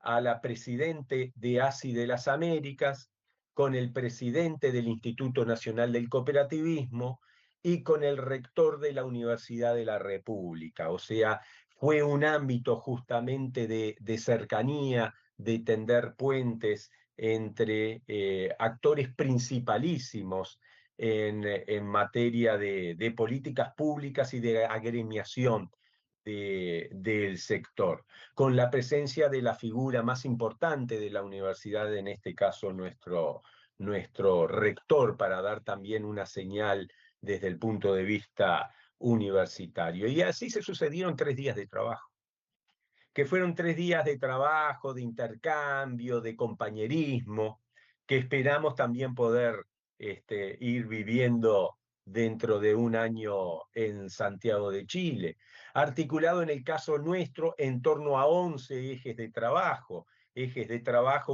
a la presidente de ASI de las Américas, con el presidente del Instituto Nacional del Cooperativismo y con el rector de la Universidad de la República. O sea, fue un ámbito justamente de cercanía, de tender puentes entre actores principalísimos en materia de políticas públicas y de agremiación del sector, con la presencia de la figura más importante de la universidad, en este caso nuestro rector, para dar también una señal desde el punto de vista universitario. Y así se sucedieron 3 días de trabajo. que fueron 3 días de trabajo, de intercambio, de compañerismo, que esperamos también poder ir viviendo dentro de un año en Santiago de Chile, articulado en el caso nuestro en torno a 11 ejes de trabajo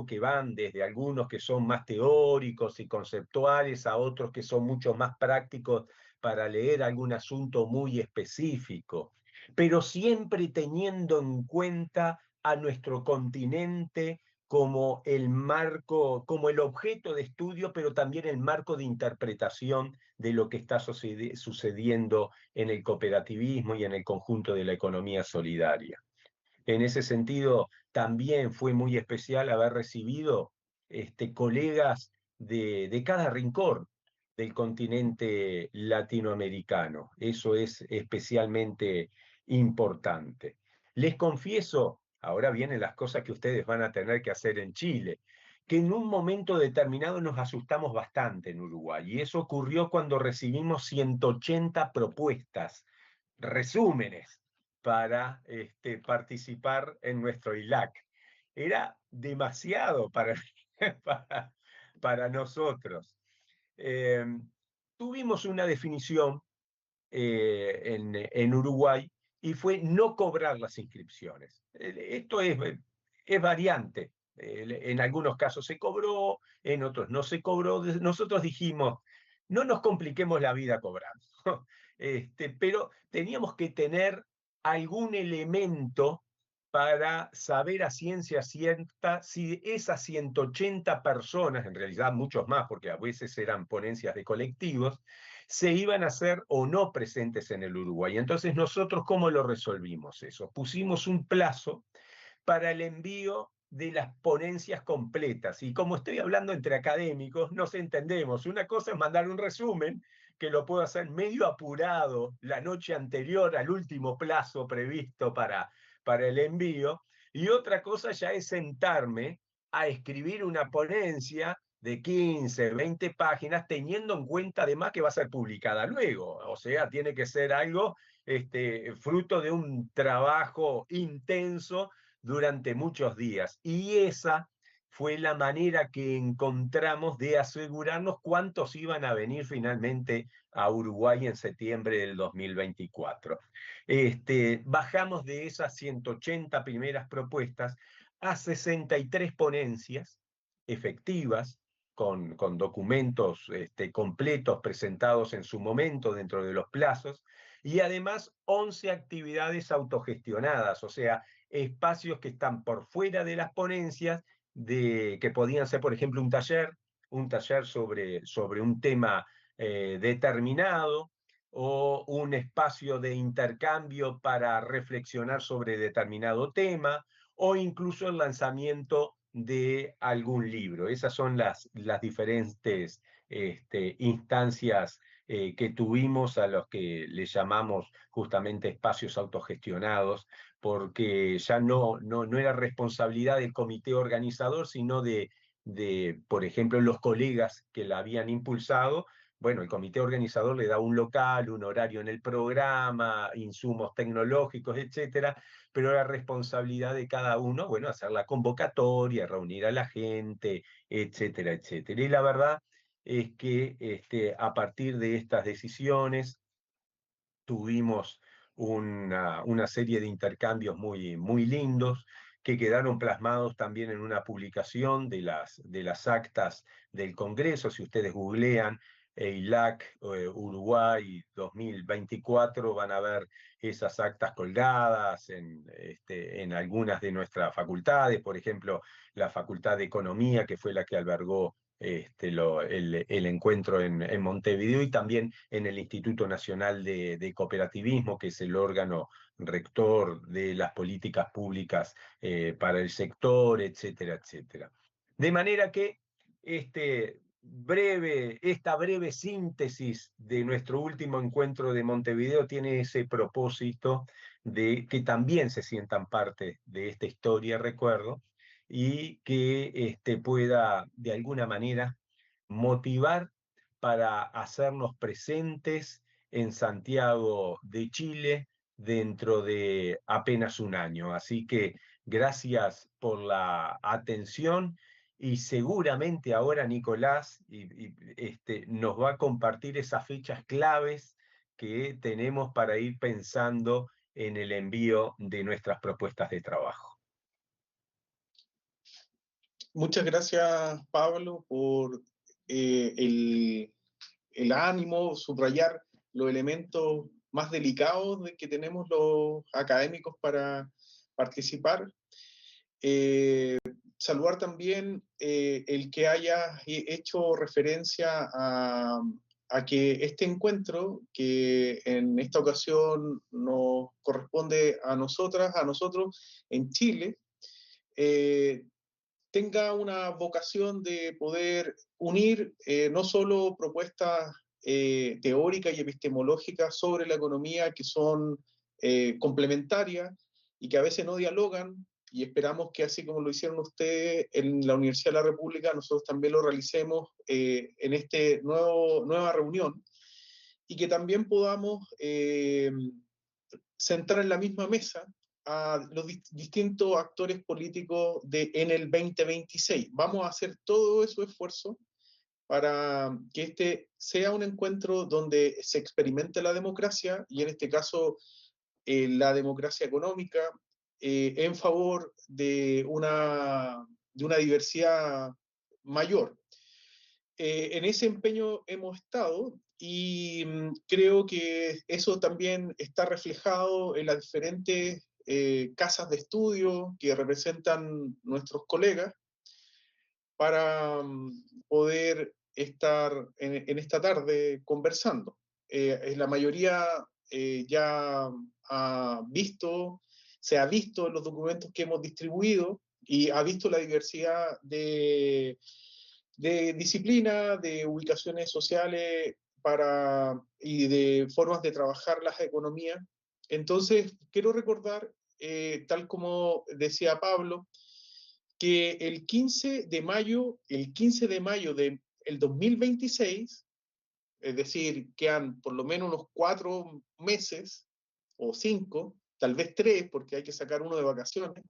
que van desde algunos que son más teóricos y conceptuales a otros que son mucho más prácticos para leer algún asunto muy específico, pero siempre teniendo en cuenta a nuestro continente como el marco, como el objeto de estudio, pero también el marco de interpretación de lo que está sucediendo en el cooperativismo y en el conjunto de la economía solidaria. En ese sentido, también fue muy especial haber recibido colegas de cada rincón del continente latinoamericano. Eso es especialmente importante. Les confieso, ahora vienen las cosas que ustedes van a tener que hacer en Chile, que en un momento determinado nos asustamos bastante en Uruguay, y eso ocurrió cuando recibimos 180 propuestas, resúmenes, para participar en nuestro ILAC. Era demasiado para nosotros. Tuvimos una definición en Uruguay y fue no cobrar las inscripciones. Esto es variante. En algunos casos se cobró, en otros no se cobró. Nosotros dijimos, no nos compliquemos la vida cobrando. Pero teníamos que tener algún elemento para saber a ciencia cierta si esas 180 personas, en realidad muchos más, porque a veces eran ponencias de colectivos, se iban a hacer o no presentes en el Uruguay. Entonces nosotros, ¿cómo lo resolvimos eso? Pusimos un plazo para el envío de las ponencias completas. Y como estoy hablando entre académicos, nos entendemos. Una cosa es mandar un resumen, que lo puedo hacer medio apurado la noche anterior al último plazo previsto para el envío, y otra cosa ya es sentarme a escribir una ponencia de 15, 20 páginas, teniendo en cuenta además que va a ser publicada luego. O sea, tiene que ser algo fruto de un trabajo intenso durante muchos días. Y esa fue la manera que encontramos de asegurarnos cuántos iban a venir finalmente a Uruguay en septiembre del 2024. Bajamos de esas 180 primeras propuestas a 63 ponencias efectivas, con documentos completos presentados en su momento dentro de los plazos, y además 11 actividades autogestionadas, o sea, espacios que están por fuera de las ponencias, que podían ser, por ejemplo, un taller sobre un tema determinado, o un espacio de intercambio para reflexionar sobre determinado tema, o incluso el lanzamiento de algún libro. Esas son las diferentes instancias que tuvimos, a los que le llamamos justamente espacios autogestionados, porque ya no era responsabilidad del comité organizador, sino de, por ejemplo, los colegas que la habían impulsado. Bueno, el comité organizador le da un local, un horario en el programa, insumos tecnológicos, etcétera, pero la responsabilidad de cada uno, bueno, hacer la convocatoria, reunir a la gente, etcétera, etcétera. Y la verdad es que a partir de estas decisiones tuvimos una serie de intercambios muy, muy lindos, que quedaron plasmados también en una publicación de las actas del Congreso. Si ustedes googlean EILAC Uruguay 2024, van a ver esas actas colgadas en algunas de nuestras facultades, por ejemplo, la Facultad de Economía, que fue la que albergó el encuentro en Montevideo, y también en el Instituto Nacional de Cooperativismo, que es el órgano rector de las políticas públicas para el sector, etcétera, etcétera. De manera que esta breve síntesis de nuestro último encuentro de Montevideo tiene ese propósito de que también se sientan parte de esta historia, recuerdo, y que pueda de alguna manera motivar para hacernos presentes en Santiago de Chile dentro de apenas un año. Así que gracias por la atención y seguramente ahora Nicolás nos va a compartir esas fechas claves que tenemos para ir pensando en el envío de nuestras propuestas de trabajo. Muchas gracias, Pablo, por el ánimo, subrayar los elementos más delicados de que tenemos los académicos para participar. Saludar también el que haya hecho referencia a que este encuentro, que en esta ocasión nos corresponde a nosotros en Chile, tenga una vocación de poder unir no solo propuestas teóricas y epistemológicas sobre la economía que son complementarias y que a veces no dialogan, y esperamos que así como lo hicieron ustedes en la Universidad de la República, nosotros también lo realicemos en esta nueva reunión, y que también podamos sentar en la misma mesa a los distintos actores políticos en el 2026. Vamos a hacer todo ese esfuerzo para que este sea un encuentro donde se experimente la democracia, y en este caso la democracia económica, en favor de una diversidad mayor. En ese empeño hemos estado, y creo que eso también está reflejado en las diferentes casas de estudio que representan nuestros colegas para poder estar en esta tarde conversando. La mayoría ya se ha visto en los documentos que hemos distribuido, y ha visto la diversidad de disciplina, de ubicaciones sociales y de formas de trabajar las economías. Entonces, quiero recordar, tal como decía Pablo, que el 15 de mayo del 2026, es decir, quedan por lo menos unos 4 meses, o 5, tal vez 3, porque hay que sacar uno de vacaciones,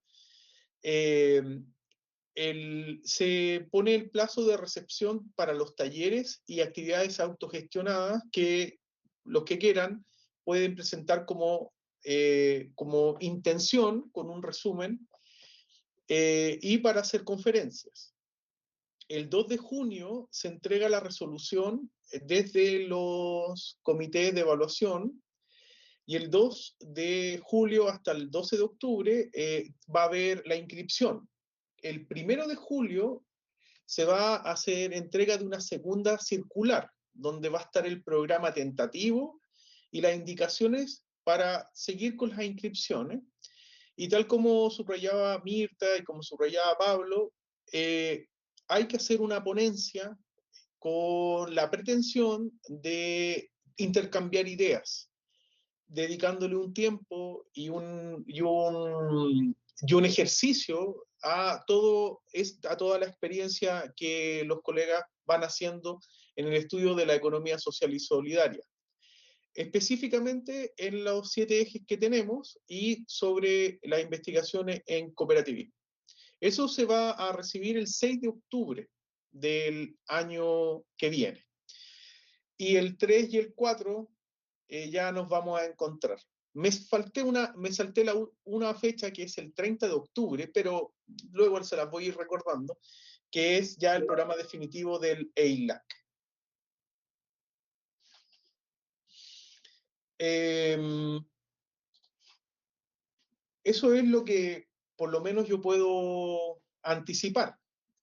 se pone el plazo de recepción para los talleres y actividades autogestionadas que los que quieran pueden presentar como intención, con un resumen, y para hacer conferencias. El 2 de junio se entrega la resolución desde los comités de evaluación, y el 2 de julio hasta el 12 de octubre va a haber la inscripción. El 1 de julio se va a hacer entrega de una segunda circular, donde va a estar el programa tentativo y las indicaciones para seguir con las inscripciones. Y tal como subrayaba Mirta y como subrayaba Pablo, hay que hacer una ponencia con la pretensión de intercambiar ideas, dedicándole un tiempo y un ejercicio a toda la experiencia que los colegas van haciendo en el estudio de la economía social y solidaria, específicamente en los 7 ejes que tenemos y sobre las investigaciones en cooperativismo. Eso se va a recibir el 6 de octubre del año que viene. Y el 3 y el 4 ya nos vamos a encontrar. Me salté una fecha que es el 30 de octubre, pero luego se las voy a ir recordando, que es ya el programa definitivo del EILAC. Eso es lo que por lo menos yo puedo anticipar.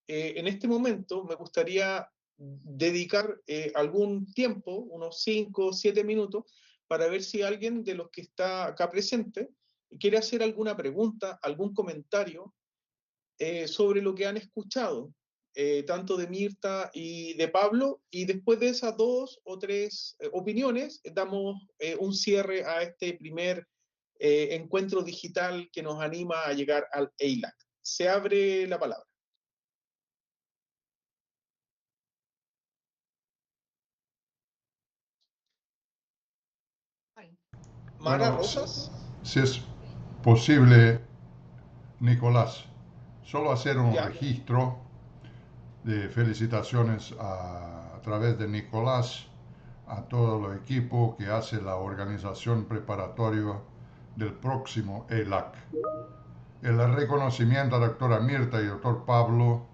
En este momento me gustaría dedicar algún tiempo, unos 5 o 7 minutos, para ver si alguien de los que está acá presente quiere hacer alguna pregunta, algún comentario sobre lo que han escuchado, tanto de Mirta y de Pablo, y después de esas 2 o 3 opiniones, damos un cierre a este primer encuentro digital que nos anima a llegar al EILAC. Se abre la palabra. Mara Rosas. Si es posible, Nicolás, solo hacer un Ya. registro de felicitaciones a través de Nicolás a todo el equipo que hace la organización preparatoria del próximo ELAC. El reconocimiento a la doctora Mirta y doctor Pablo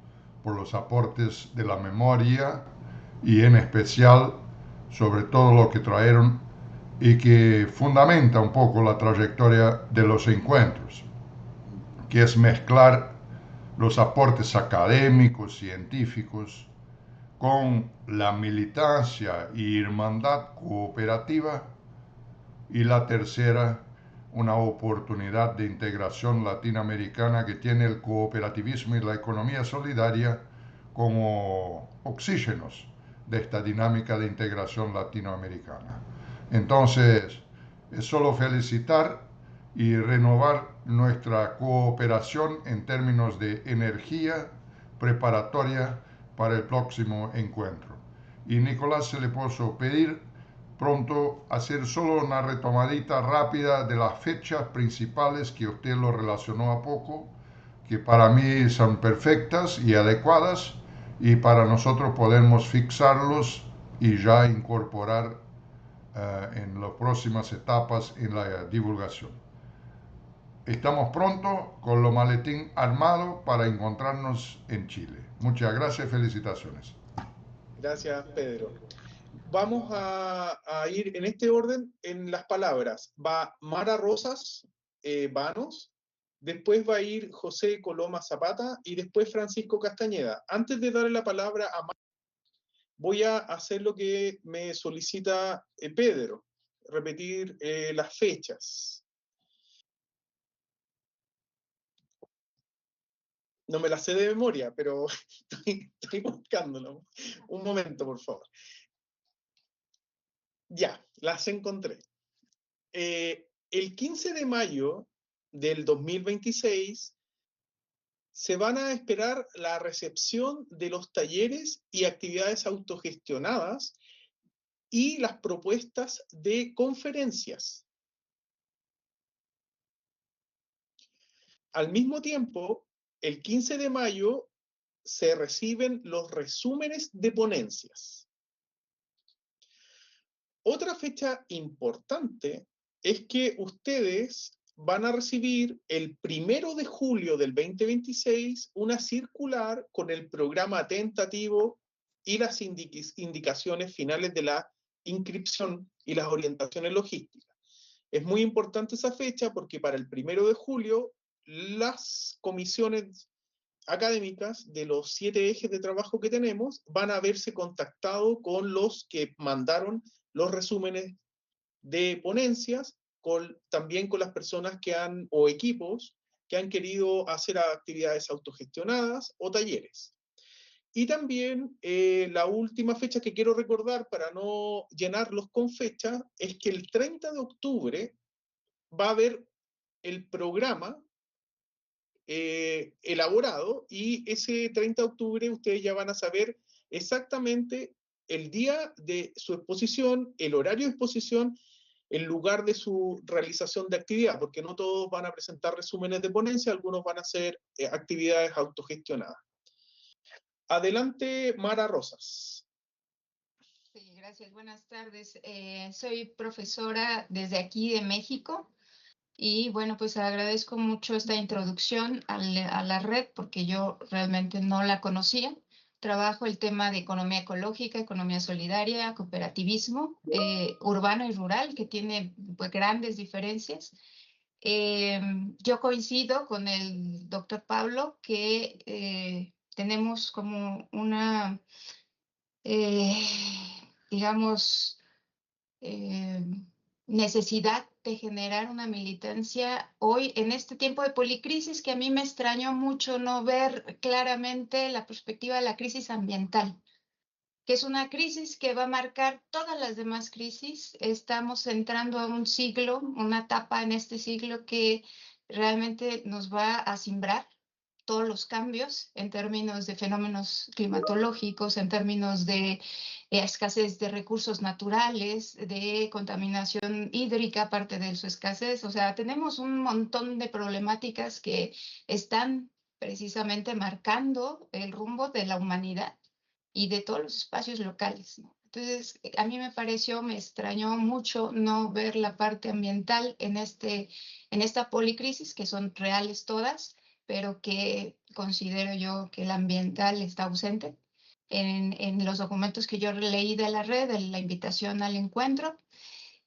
por los aportes de la memoria y en especial sobre todo lo que trajeron y que fundamenta un poco la trayectoria de los encuentros, que es mezclar los aportes académicos, científicos, con la militancia y hermandad cooperativa, y la tercera, una oportunidad de integración latinoamericana que tiene el cooperativismo y la economía solidaria como oxígenos de esta dinámica de integración latinoamericana. Entonces, es solo felicitar y renovar nuestra cooperación en términos de energía preparatoria para el próximo encuentro. Y Nicolás, se le puso pedir pronto hacer solo una retomadita rápida de las fechas principales que usted lo relacionó a poco, que para mí son perfectas y adecuadas, y para nosotros podemos fixarlos y ya incorporar en las próximas etapas en la divulgación. Estamos pronto con lo maletín armado para encontrarnos en Chile. Muchas gracias y felicitaciones. Gracias, Pedro. Vamos a ir en este orden en las palabras. Va Mara Rosas Vanos, después va a ir José Coloma Zapata y después Francisco Castañeda. Antes de darle la palabra a Mara, voy a hacer lo que me solicita Pedro, repetir las fechas. No me las sé de memoria, pero estoy buscándolo. Un momento, por favor. Ya, las encontré. El 15 de mayo del 2026 se van a esperar la recepción de los talleres y actividades autogestionadas y las propuestas de conferencias. Al mismo tiempo, el 15 de mayo se reciben los resúmenes de ponencias. Otra fecha importante es que ustedes van a recibir el 1 de julio del 2026 una circular con el programa tentativo y las indicaciones finales de la inscripción y las orientaciones logísticas. Es muy importante esa fecha porque para el 1 de julio las comisiones académicas de los 7 ejes de trabajo que tenemos van a haberse contactado con los que mandaron los resúmenes de ponencias, también con las personas que o equipos que han querido hacer actividades autogestionadas o talleres. Y también la última fecha que quiero recordar para no llenarlos con fecha es que el 30 de octubre va a haber el programa elaborado y ese 30 de octubre ustedes ya van a saber exactamente el día de su exposición, el horario de exposición, el lugar de su realización de actividad, porque no todos van a presentar resúmenes de ponencia, algunos van a hacer actividades autogestionadas. Adelante, Mara Rosas. Sí, gracias. Buenas tardes. Soy profesora desde aquí de México. Y bueno, pues agradezco mucho esta introducción a la red porque yo realmente no la conocía. Trabajo el tema de economía ecológica, economía solidaria, cooperativismo urbano y rural, que tiene pues, grandes diferencias. Yo coincido con el doctor Pablo que tenemos como una, digamos, necesidad de generar una militancia hoy en este tiempo de policrisis, que a mí me extrañó mucho no ver claramente la perspectiva de la crisis ambiental, que es una crisis que va a marcar todas las demás crisis. Estamos entrando a un siglo, una etapa en este siglo que realmente nos va a simbrar todos los cambios en términos de fenómenos climatológicos, en términos de escasez de recursos naturales, de contaminación hídrica, aparte de su escasez. O sea, tenemos un montón de problemáticas que están precisamente marcando el rumbo de la humanidad y de todos los espacios locales, ¿no? Entonces, a mí me extrañó mucho no ver la parte ambiental en esta policrisis, que son reales todas, pero que considero yo que el ambiental está ausente en los documentos que yo leí de la red, de la invitación al encuentro.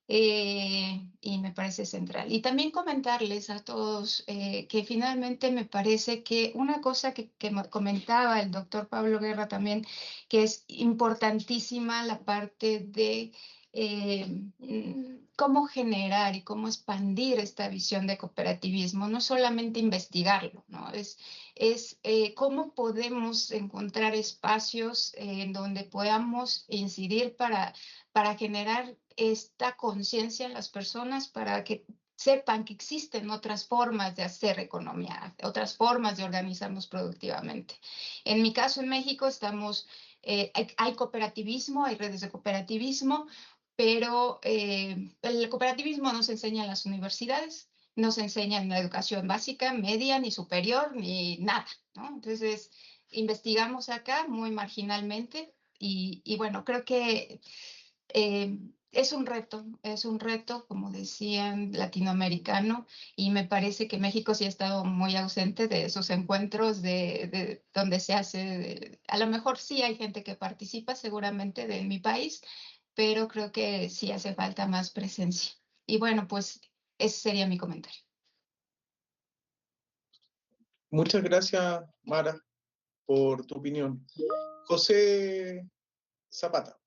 Y me parece central. Y también comentarles a todos que finalmente me parece que una cosa que comentaba el doctor Pablo Guerra también, que es importantísima la parte de cómo generar y cómo expandir esta visión de cooperativismo, no solamente investigarlo, ¿no? Es cómo podemos encontrar espacios en donde podamos incidir para generar esta conciencia en las personas, para que sepan que existen otras formas de hacer economía, otras formas de organizarnos productivamente. En mi caso, en México, hay cooperativismo, hay redes de cooperativismo, pero el cooperativismo no se enseña en las universidades, no se enseña en la educación básica, media, ni superior, ni nada, ¿no? Entonces, investigamos acá muy marginalmente y bueno, creo que es un reto, como decían, latinoamericano, y me parece que México sí ha estado muy ausente de esos encuentros de donde se hace, a lo mejor sí hay gente que participa seguramente de mi país, pero creo que sí hace falta más presencia. Y bueno, pues ese sería mi comentario. Muchas gracias, Mara, por tu opinión. José Zapata.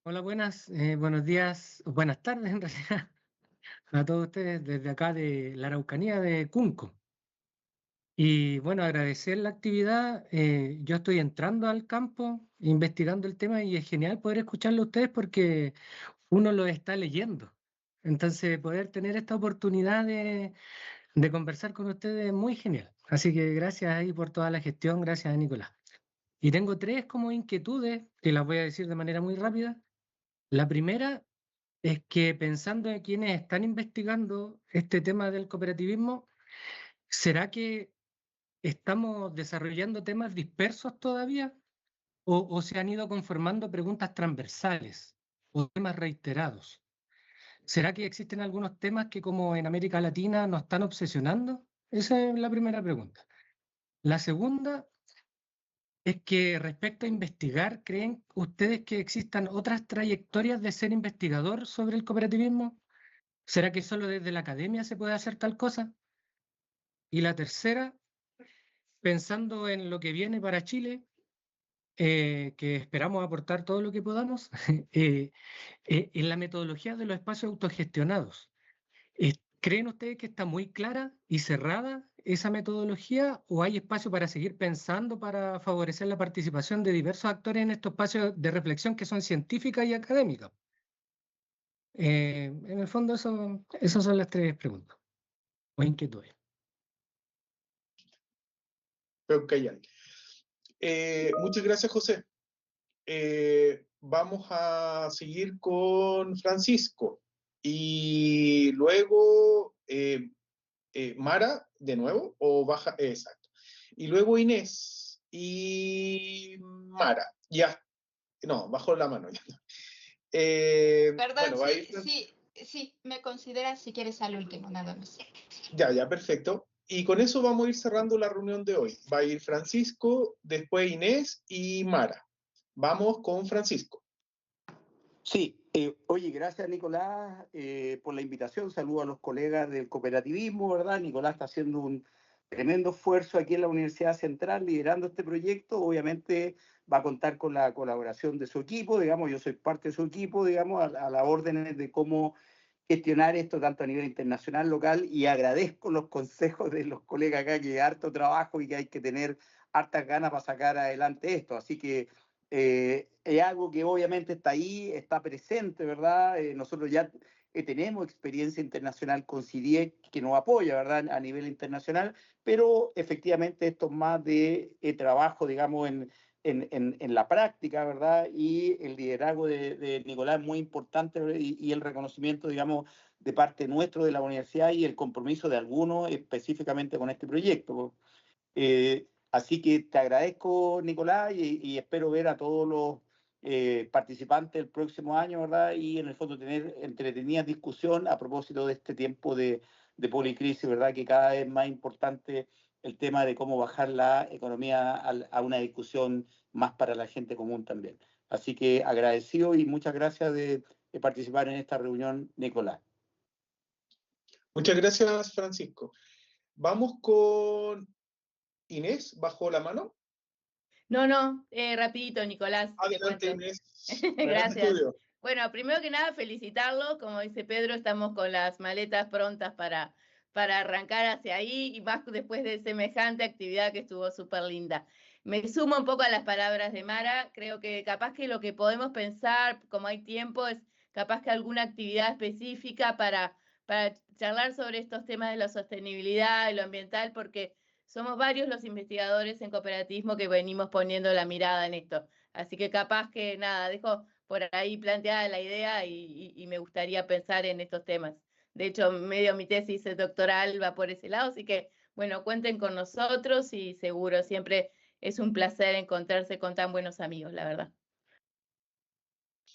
Hola, buenos días, buenas tardes en realidad, a todos ustedes desde acá de la Araucanía de Cunco. Y bueno, agradecer la actividad. Yo estoy entrando al campo, investigando el tema y es genial poder escucharlo a ustedes porque uno lo está leyendo. Entonces, poder tener esta oportunidad de conversar con ustedes es muy genial. Así que gracias ahí por toda la gestión, gracias a Nicolás. Y tengo tres como inquietudes que las voy a decir de manera muy rápida. La primera es que pensando en quienes están investigando este tema del cooperativismo, ¿será que estamos desarrollando temas dispersos todavía o se han ido conformando preguntas transversales o temas reiterados? ¿Será que existen algunos temas que como en América Latina nos están obsesionando? Esa es la primera pregunta. La segunda es que respecto a investigar, ¿creen ustedes que existan otras trayectorias de ser investigador sobre el cooperativismo? ¿Será que solo desde la academia se puede hacer tal cosa? Y la tercera, pensando en lo que viene para Chile, que esperamos aportar todo lo que podamos, en la metodología de los espacios autogestionados. ¿Creen ustedes que está muy clara y cerrada esa metodología o hay espacio para seguir pensando para favorecer la participación de diversos actores en estos espacios de reflexión que son científicas y académicas? En el fondo, esas son las tres preguntas o inquietudes. Muchas gracias, José. Vamos a seguir con Francisco y luego Mara de nuevo o baja, exacto, y luego Inés y Mara, ya, no, bajó la mano ya. Perdón, Bueno, sí, me consideras si quieres al último, nada más. ya, perfecto. Y con eso vamos a ir cerrando la reunión de hoy. Va a ir Francisco, después Inés y Mara. Vamos con Francisco. Sí, oye, gracias Nicolás por la invitación. Saludo a los colegas del cooperativismo, ¿verdad? Nicolás está haciendo un tremendo esfuerzo aquí en la Universidad Central liderando este proyecto. Obviamente va a contar con la colaboración de su equipo, digamos, yo soy parte de su equipo, digamos, a las órdenes de cómo gestionar esto tanto a nivel internacional, local, y agradezco los consejos de los colegas acá, que hay harto trabajo y que hay que tener hartas ganas para sacar adelante esto. Así que es algo que obviamente está ahí, está presente, ¿verdad? Nosotros ya tenemos experiencia internacional con CIDIE que nos apoya, ¿verdad?, a nivel internacional, pero efectivamente esto es más de trabajo, digamos, en la práctica, ¿verdad? Y el liderazgo de Nicolás es muy importante, y el reconocimiento, digamos, de parte nuestro de la universidad y el compromiso de algunos específicamente con este proyecto. Así que te agradezco, Nicolás, y espero ver a todos los participantes el próximo año, ¿verdad? Y en el fondo tener entretenida discusión a propósito de este tiempo de policrisis, ¿verdad? Que cada vez es más importante el tema de cómo bajar la economía a una discusión más para la gente común también. Así que agradecido y muchas gracias de participar en esta reunión, Nicolás. Muchas gracias, Francisco. Vamos con Inés, ¿bajó la mano? No, rapidito, Nicolás. Adelante, Inés. Gracias. Estudio. Bueno, primero que nada, felicitarlo. Como dice Pedro, estamos con las maletas prontas para arrancar hacia ahí, y más después de semejante actividad que estuvo súper linda. Me sumo un poco a las palabras de Mara. Creo que capaz que lo que podemos pensar, como hay tiempo, es capaz que alguna actividad específica para charlar sobre estos temas de la sostenibilidad y lo ambiental, porque somos varios los investigadores en cooperativismo que venimos poniendo la mirada en esto. Así que capaz que nada, dejo por ahí planteada la idea y me gustaría pensar en estos temas. De hecho, medio mi tesis doctoral va por ese lado, así que bueno, cuenten con nosotros y seguro, siempre es un placer encontrarse con tan buenos amigos, la verdad.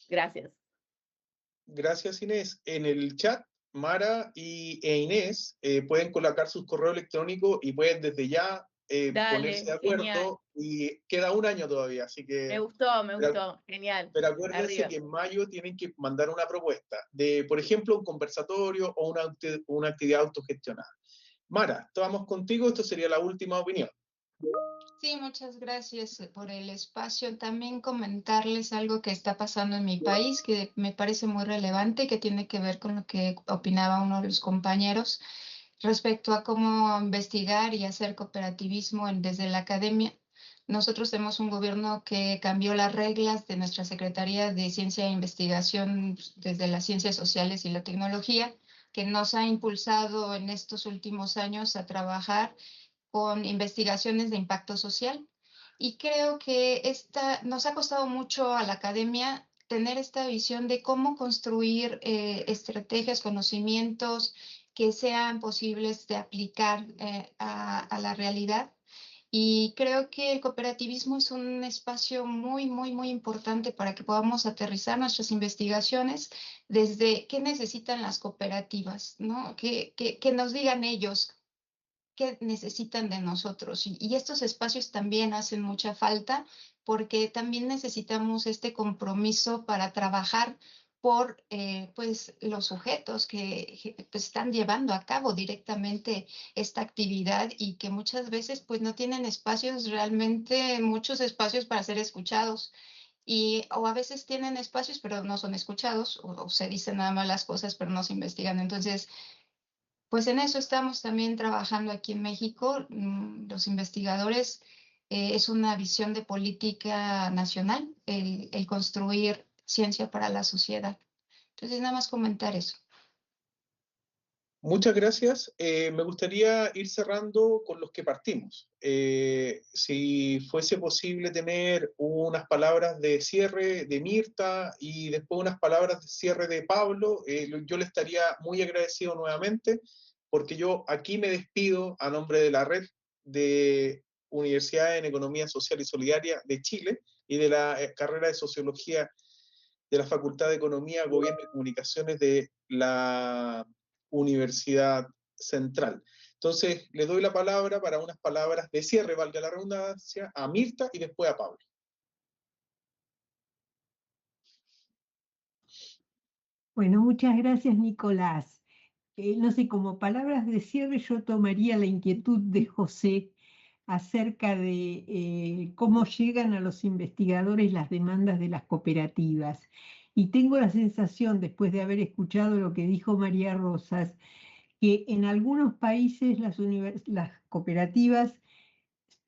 Gracias. Gracias, Inés. En el chat, Mara e Inés pueden colocar sus correos electrónicos y pueden desde ya ponerse de acuerdo. Genial. Y queda un año todavía, así que... Me gustó, genial. Pero acuérdense Arriba. Que en mayo tienen que mandar una propuesta de, por ejemplo, un conversatorio o una actividad autogestionada. Mara, vamos contigo, esto sería la última opinión. Sí, muchas gracias por el espacio. También comentarles algo que está pasando en mi país, que me parece muy relevante, que tiene que ver con lo que opinaba uno de los compañeros respecto a cómo investigar y hacer cooperativismo desde la academia. Nosotros tenemos un gobierno que cambió las reglas de nuestra Secretaría de Ciencia e Investigación desde las Ciencias Sociales y la Tecnología, que nos ha impulsado en estos últimos años a trabajar con investigaciones de impacto social. Y creo que nos ha costado mucho a la academia tener esta visión de cómo construir estrategias, conocimientos que sean posibles de aplicar a la realidad. Y creo que el cooperativismo es un espacio muy, muy, muy importante para que podamos aterrizar nuestras investigaciones desde qué necesitan las cooperativas, ¿no? Que nos digan ellos qué necesitan de nosotros. Y estos espacios también hacen mucha falta porque también necesitamos este compromiso para trabajar por pues, los sujetos que pues, están llevando a cabo directamente esta actividad y que muchas veces pues, no tienen espacios, realmente muchos espacios para ser escuchados. O a veces tienen espacios pero no son escuchados, o se dicen nada más las cosas pero no se investigan. Entonces, pues en eso estamos también trabajando aquí en México. Los investigadores, es una visión de política nacional, el construir ciencia para la sociedad. Entonces, nada más comentar eso. Muchas gracias. Me gustaría ir cerrando con los que partimos. Si fuese posible tener unas palabras de cierre de Mirta y después unas palabras de cierre de Pablo, yo le estaría muy agradecido nuevamente, porque yo aquí me despido a nombre de la Red de Universidades en Economía Social y Solidaria de Chile y de la carrera de Sociología de la Facultad de Economía, Gobierno y Comunicaciones de la Universidad Central. Entonces, le doy la palabra para unas palabras de cierre, valga la redundancia, a Mirta y después a Pablo. Bueno, muchas gracias, Nicolás. No sé, como palabras de cierre yo tomaría la inquietud de José acerca de cómo llegan a los investigadores las demandas de las cooperativas. Y tengo la sensación, después de haber escuchado lo que dijo María Rosas, que en algunos países las cooperativas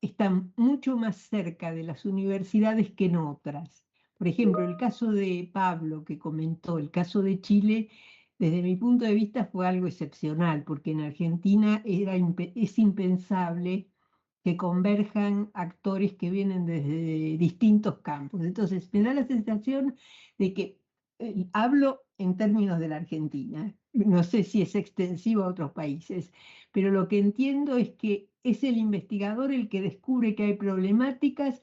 están mucho más cerca de las universidades que en otras. Por ejemplo, el caso de Pablo que comentó, el caso de Chile, desde mi punto de vista fue algo excepcional, porque en Argentina es impensable que converjan actores que vienen desde distintos campos. Entonces, me da la sensación de que hablo en términos de la Argentina, no sé si es extensivo a otros países, pero lo que entiendo es que es el investigador el que descubre que hay problemáticas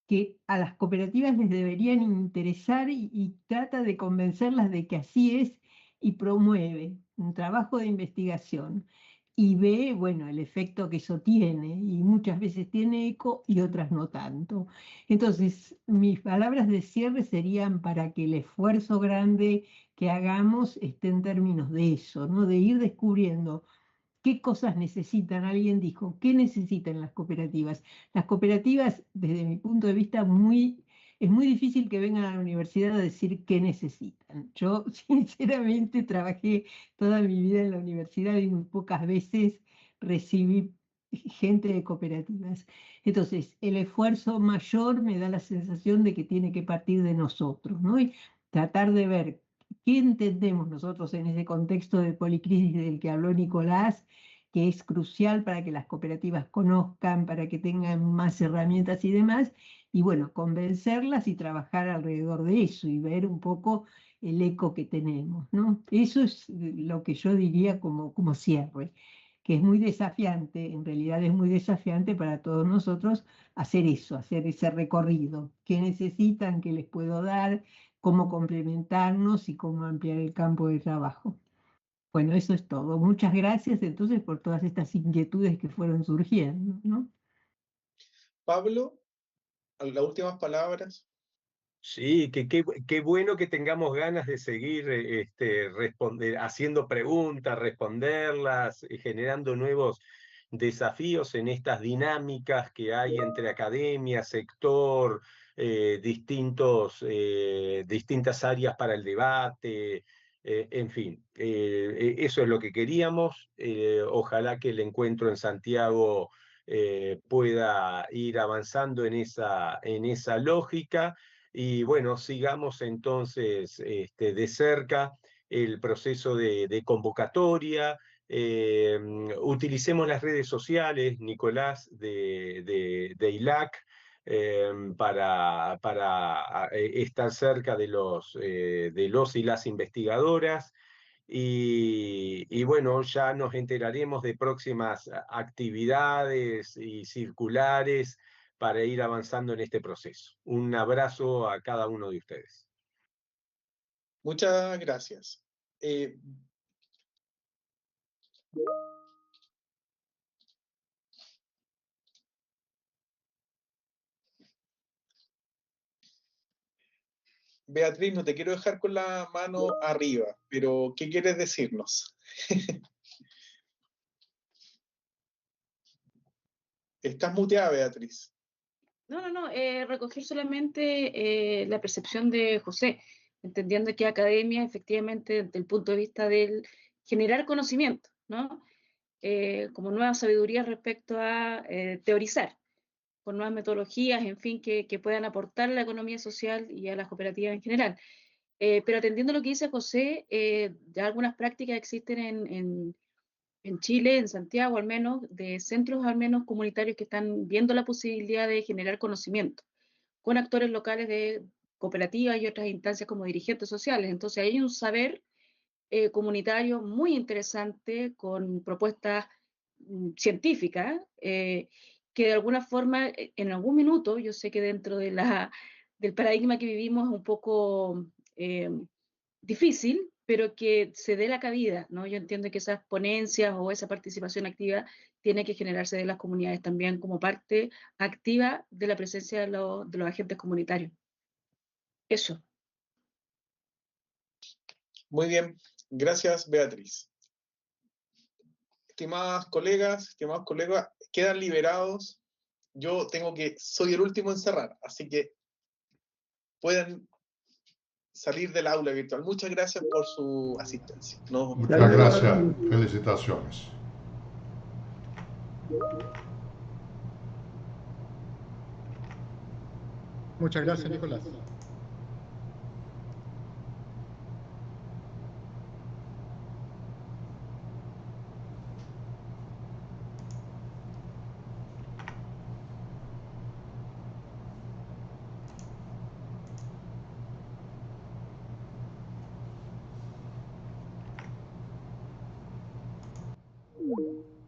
que a las cooperativas les deberían interesar y trata de convencerlas de que así es y promueve un trabajo de investigación y ve, bueno, el efecto que eso tiene y muchas veces tiene eco y otras no tanto. Entonces, mis palabras de cierre serían para que el esfuerzo grande que hagamos esté en términos de eso, ¿no? De ir descubriendo ¿qué cosas necesitan? Alguien dijo, ¿qué necesitan las cooperativas? Las cooperativas, desde mi punto de vista, es muy difícil que vengan a la universidad a decir qué necesitan. Yo, sinceramente, trabajé toda mi vida en la universidad y muy pocas veces recibí gente de cooperativas. Entonces, el esfuerzo mayor me da la sensación de que tiene que partir de nosotros, ¿no? Y tratar de ver qué entendemos nosotros en ese contexto de policrisis del que habló Nicolás, que es crucial para que las cooperativas conozcan, para que tengan más herramientas y demás, y bueno, convencerlas y trabajar alrededor de eso y ver un poco el eco que tenemos, ¿no? Eso es lo que yo diría como cierre, que es muy desafiante, en realidad es muy desafiante para todos nosotros hacer eso, hacer ese recorrido. ¿Qué necesitan? ¿Qué les puedo dar? ¿Cómo complementarnos y cómo ampliar el campo de trabajo? Bueno, eso es todo. Muchas gracias entonces por todas estas inquietudes que fueron surgiendo, ¿no? Pablo, las últimas palabras. Sí, qué bueno que tengamos ganas de seguir haciendo preguntas, responderlas, generando nuevos desafíos en estas dinámicas que hay entre academia, sector, distintas áreas para el debate, en fin, eso es lo que queríamos. Ojalá que el encuentro en Santiago pueda ir avanzando en esa lógica. Y bueno, sigamos entonces de cerca el proceso de convocatoria. Utilicemos las redes sociales, Nicolás, de ILAC, para estar cerca de los y las investigadoras. Y bueno, ya nos enteraremos de próximas actividades y circulares para ir avanzando en este proceso. Un abrazo a cada uno de ustedes. Muchas gracias. Beatriz, no te quiero dejar con la mano arriba, pero ¿qué quieres decirnos? Estás muteada, Beatriz. No, recoger solamente la percepción de José, entendiendo que academia, efectivamente, desde el punto de vista del generar conocimiento, ¿no? Como nueva sabiduría respecto a teorizar, con nuevas metodologías, en fin, que puedan aportar a la economía social y a las cooperativas en general. Pero atendiendo lo que dice José, ya algunas prácticas existen en Chile, en Santiago al menos, de centros al menos comunitarios que están viendo la posibilidad de generar conocimiento con actores locales de cooperativas y otras instancias como dirigentes sociales. Entonces hay un saber comunitario muy interesante con propuestas científicas que de alguna forma, en algún minuto, yo sé que dentro de del paradigma que vivimos es un poco difícil, pero que se dé la cabida, ¿no? Yo entiendo que esas ponencias o esa participación activa tiene que generarse de las comunidades también como parte activa de la presencia de los agentes comunitarios. Eso. Muy bien, gracias, Beatriz. Estimados colegas, quedan liberados. Yo soy el último en cerrar, así que pueden salir del aula virtual. Muchas gracias por su asistencia. Muchas gracias. Felicitaciones. Muchas gracias, Nicolás. chao.